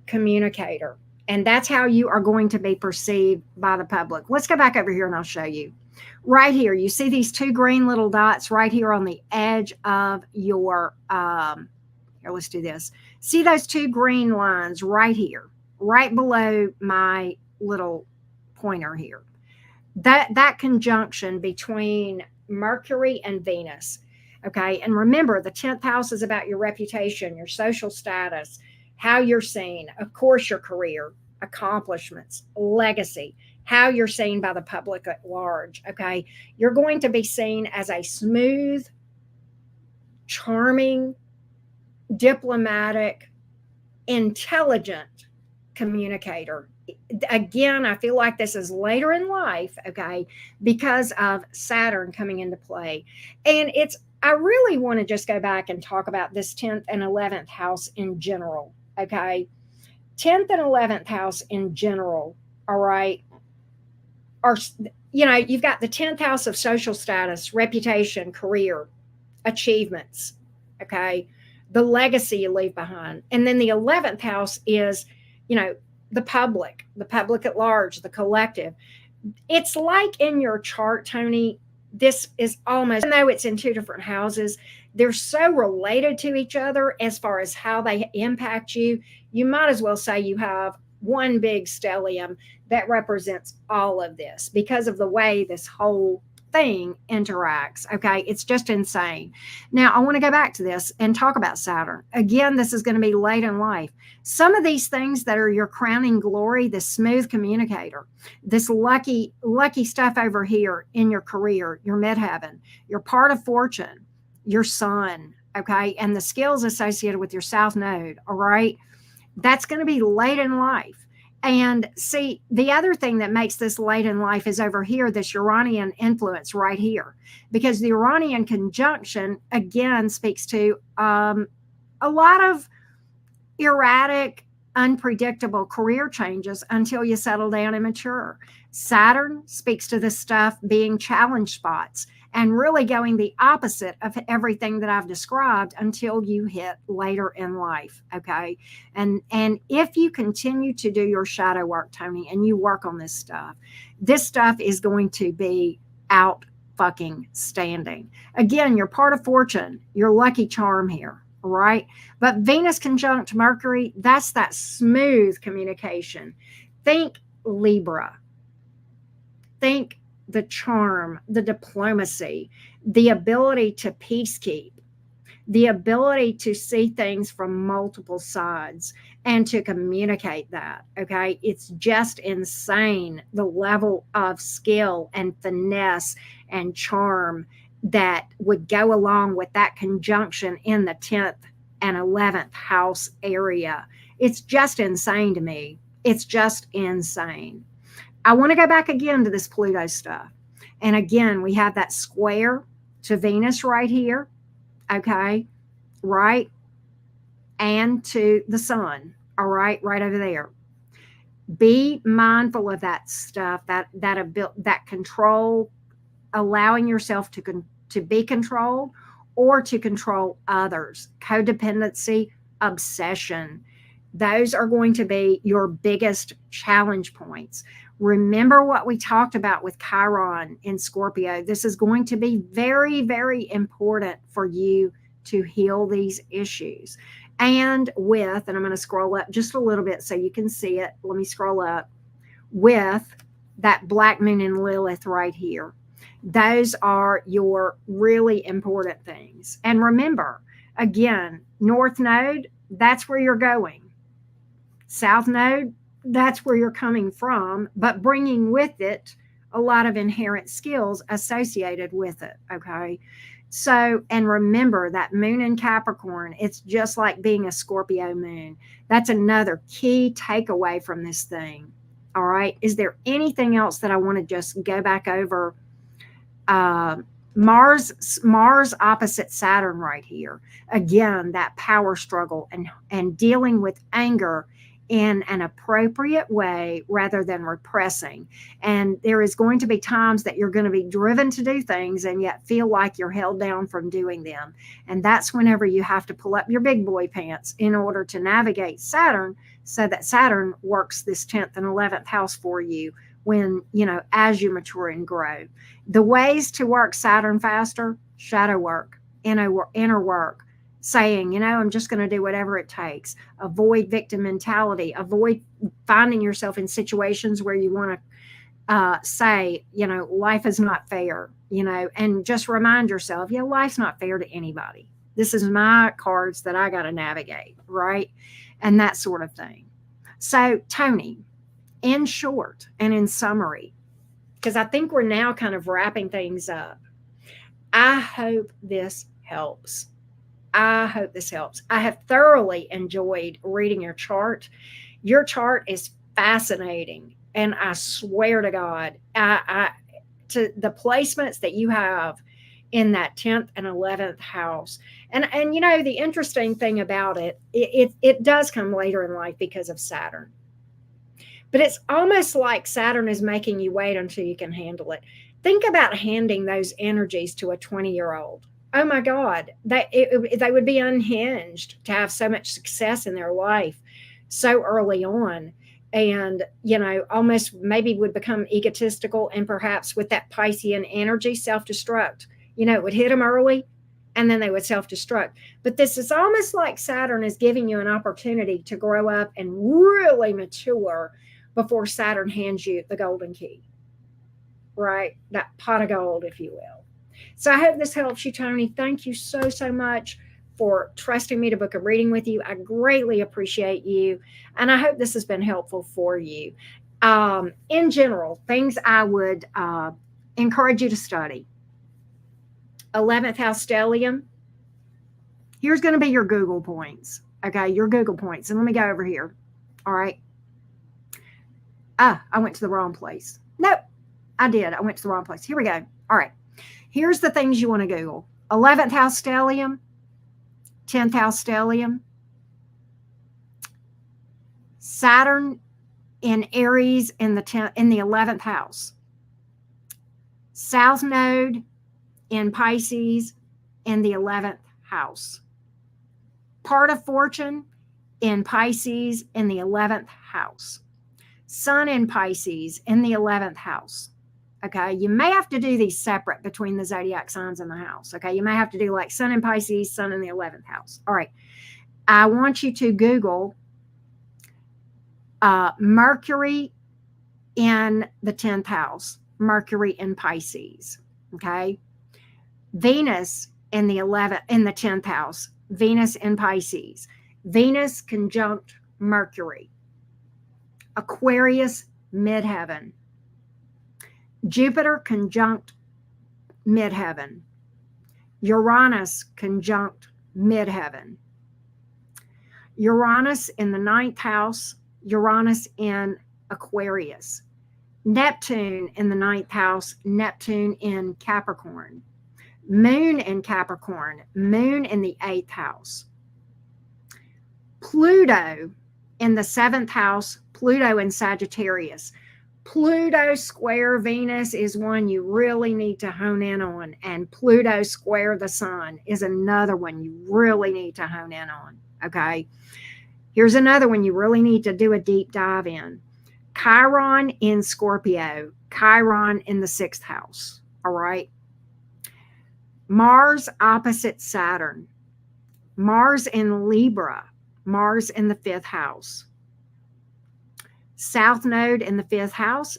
communicator. And that's how you are going to be perceived by the public. Let's go back over here and I'll show you. Right here, you see these two green little dots right here on the edge of your, here, let's do this. See those two green lines right here, right below my little pointer here. That conjunction between Mercury and Venus. Okay. And remember, the 10th house is about your reputation, your social status, how you're seen, of course, your career, accomplishments, legacy, how you're seen by the public at large. Okay. You're going to be seen as a smooth, charming, diplomatic, intelligent communicator. Again, I feel like this is later in life, okay, because of Saturn coming into play. And I really want to just go back and talk about this 10th and 11th house in general, okay? 10th and 11th house in general, all right, are, you've got the 10th house of social status, reputation, career, achievements, okay? The legacy you leave behind. And then the 11th house is, the public at large, the collective. It's like in your chart, Tony, this is almost, even though it's in two different houses, they're so related to each other as far as how they impact you. You might as well say you have one big stellium that represents all of this because of the way this whole thing interacts. Okay. It's just insane. Now, I want to go back to this and talk about Saturn. Again, this is going to be late in life. Some of these things that are your crowning glory, this smooth communicator, this lucky stuff over here in your career, your midheaven, your part of fortune, your sun, okay, and the skills associated with your south node, all right, that's going to be late in life. And see, the other thing that makes this late in life is over here, this Uranian influence right here, because the Uranian conjunction, again, speaks to a lot of erratic, unpredictable career changes until you settle down and mature. Saturn speaks to this stuff being challenge spots and really going the opposite of everything that I've described until you hit later in life. Okay. And if you continue to do your shadow work, Tony, and you work on this stuff is going to be out fucking standing. Again, you're part of fortune, your lucky charm here. Right. But Venus conjunct Mercury, that's that smooth communication. Think Libra. Think the charm, the diplomacy, the ability to peacekeep, the ability to see things from multiple sides and to communicate that. Okay. It's just insane the level of skill and finesse and charm that would go along with that conjunction in the 10th and 11th house area. It's just insane to me. It's just insane. I want to go back again to this Pluto stuff. And again, we have that square to Venus right here, okay, right, and to the sun, all right, right over there. Be mindful of that stuff, that control, allowing yourself to be controlled or to control others. Codependency, obsession. Those are going to be your biggest challenge points. Remember what we talked about with Chiron in Scorpio. This is going to be very, very important for you to heal these issues. And I'm going to scroll up just a little bit so you can see it. Let me scroll up with that Black Moon and Lilith right here. Those are your really important things. And remember, again, North Node, that's where you're going. South Node, that's where you're coming from, but bringing with it a lot of inherent skills associated with it, okay? So, and remember that Moon in Capricorn, it's just like being a Scorpio moon. That's another key takeaway from this thing, all right? Is there anything else that I want to just go back over? Mars opposite Saturn right here. Again, that power struggle and dealing with anger in an appropriate way rather than repressing. And there is going to be times that you're going to be driven to do things and yet feel like you're held down from doing them. And that's whenever you have to pull up your big boy pants in order to navigate Saturn, so that Saturn works this 10th and 11th house for you when, as you mature and grow. The ways to work Saturn faster: shadow work, inner work, saying, I'm just going to do whatever it takes. Avoid victim mentality. Avoid finding yourself in situations where you want to say, life is not fair, and just remind yourself, life's not fair to anybody. This is my cards that I got to navigate, right? And that sort of thing. So, Tony, in short and in summary, because I think we're now kind of wrapping things up, I hope this helps. I hope this helps. I have thoroughly enjoyed reading your chart. Your chart is fascinating. And I swear to God, to the placements that you have in that 10th and 11th house. And the interesting thing about it does come later in life because of Saturn. But it's almost like Saturn is making you wait until you can handle it. Think about handing those energies to a 20-year-old. Oh my God, they would be unhinged to have so much success in their life so early on. And, almost maybe would become egotistical and perhaps with that Piscean energy, self-destruct. It would hit them early and then they would self-destruct. But this is almost like Saturn is giving you an opportunity to grow up and really mature before Saturn hands you the golden key, right? That pot of gold, if you will. So I hope this helps you, Tony. Thank you so, so much for trusting me to book a reading with you. I greatly appreciate you. And I hope this has been helpful for you. In general, things I would encourage you to study. 11th house stellium. Here's going to be your Google points. Okay, your Google points. And let me go over here. All right. I went to the wrong place. Nope, I did. I went to the wrong place. Here we go. All right. Here's the things you want to Google. 11th house stellium, 10th house stellium, Saturn in Aries in the 11th house, South Node in Pisces in the 11th house, part of fortune in Pisces in the 11th house, Sun in Pisces in the 11th house. Okay, you may have to do these separate between the zodiac signs in the house. Okay, you may have to do like Sun in Pisces, Sun in the 11th house. All right, I want you to Google Mercury in the 10th house, Mercury in Pisces. Okay, Venus in the 10th house, Venus in Pisces, Venus conjunct Mercury, Aquarius midheaven, Jupiter conjunct midheaven, Uranus conjunct midheaven, Uranus in the 9th house, Uranus in Aquarius, Neptune in the 9th house, Neptune in Capricorn, Moon in Capricorn, moon in the 8th house, Pluto in the 7th house, Pluto in Sagittarius. Pluto square Venus is one you really need to hone in on, and Pluto square the sun is another one you really need to hone in on. Okay, here's another one you really need to do a deep dive in. Chiron in Scorpio, Chiron in the 6th house. All right, Mars opposite Saturn, Mars in Libra, Mars in the 5th house. South node in the 5th house,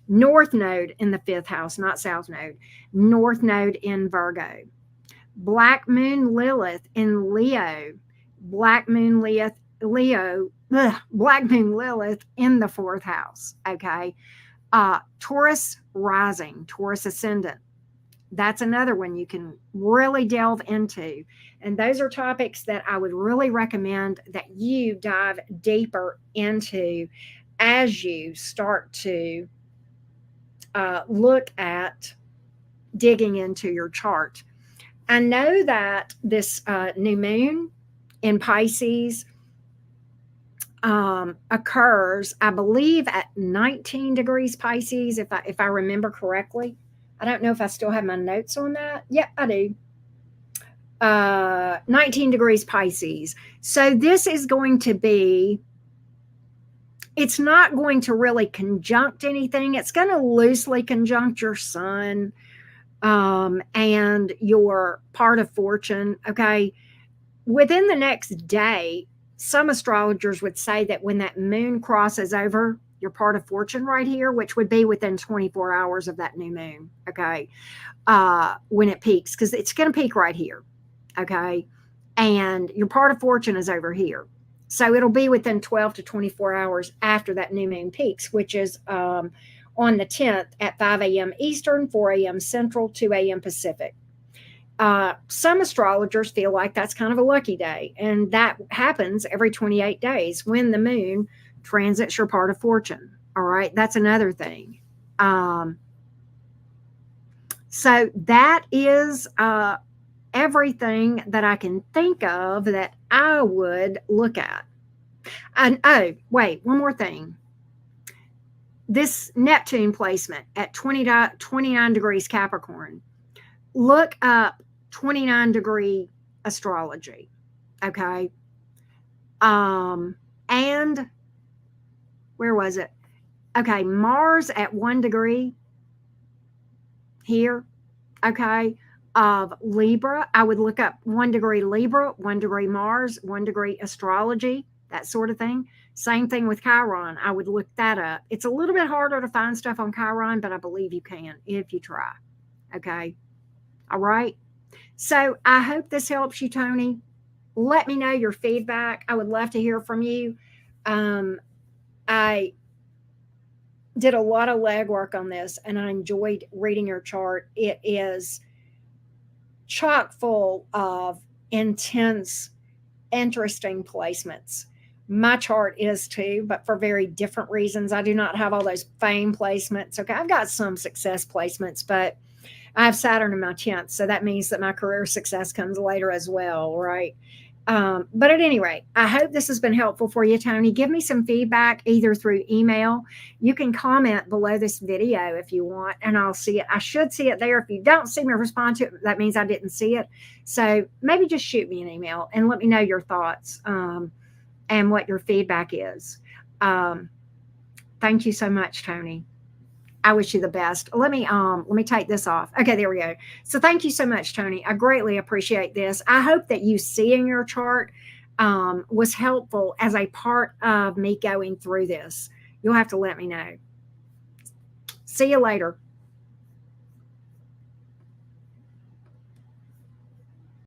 North node in the 5th house, not South node, North node in Virgo. Black moon Lilith in Leo, Black moon Lilith in the 4th house. Okay. Taurus rising, Taurus ascendant. That's another one you can really delve into. And those are topics that I would really recommend that you dive deeper into as you start to look at digging into your chart. I know that this new moon in Pisces occurs, I believe, at 19 degrees Pisces, if I remember correctly. I don't know if I still have my notes on that. Yep, I do. 19 degrees Pisces. So this is going to be, it's not going to really conjunct anything. It's going to loosely conjunct your sun and your part of fortune. Okay. Within the next day, some astrologers would say that when that moon crosses over your part of fortune right here, which would be within 24 hours of that new moon, okay, when it peaks, because it's going to peak right here, okay, and your part of fortune is over here. So it'll be within 12 to 24 hours after that new moon peaks, which is on the 10th at 5 a.m. Eastern, 4 a.m. Central, 2 a.m. Pacific. Some astrologers feel like that's kind of a lucky day, and that happens every 28 days when the moon transits your part of fortune. All right, that's another thing. So that is everything that I can think of that I would look at. And oh, wait, one more thing. This Neptune placement at 29 degrees Capricorn. Look up 29-degree astrology. Okay. And where was it? Okay, Mars at 1 degree here. Okay. Of Libra. I would look up 1 degree Libra, 1 degree Mars, 1 degree astrology, that sort of thing. Same thing with Chiron. I would look that up. It's a little bit harder to find stuff on Chiron, but I believe you can if you try. Okay. All right. So I hope this helps you, Tony. Let me know your feedback. I would love to hear from you. I did a lot of legwork on this and I enjoyed reading your chart. It is chock full of intense, interesting placements. My chart is too, but for very different reasons. I do not have all those fame placements. Okay, I've got some success placements, but I have Saturn in my 10th, so that means that my career success comes later as well, right? But at any rate, I hope this has been helpful for you, Tony. Give me some feedback either through email. You can comment below this video if you want, and I'll see it. I should see it there. If you don't see me respond to it, that means I didn't see it. So maybe just shoot me an email and let me know your thoughts and what your feedback is. Thank you so much, Tony. I wish you the best. Let me take this off. Okay, there we go. So thank you so much, Tony. I greatly appreciate this. I hope that you seeing your chart was helpful as a part of me going through this. You'll have to let me know. See you later.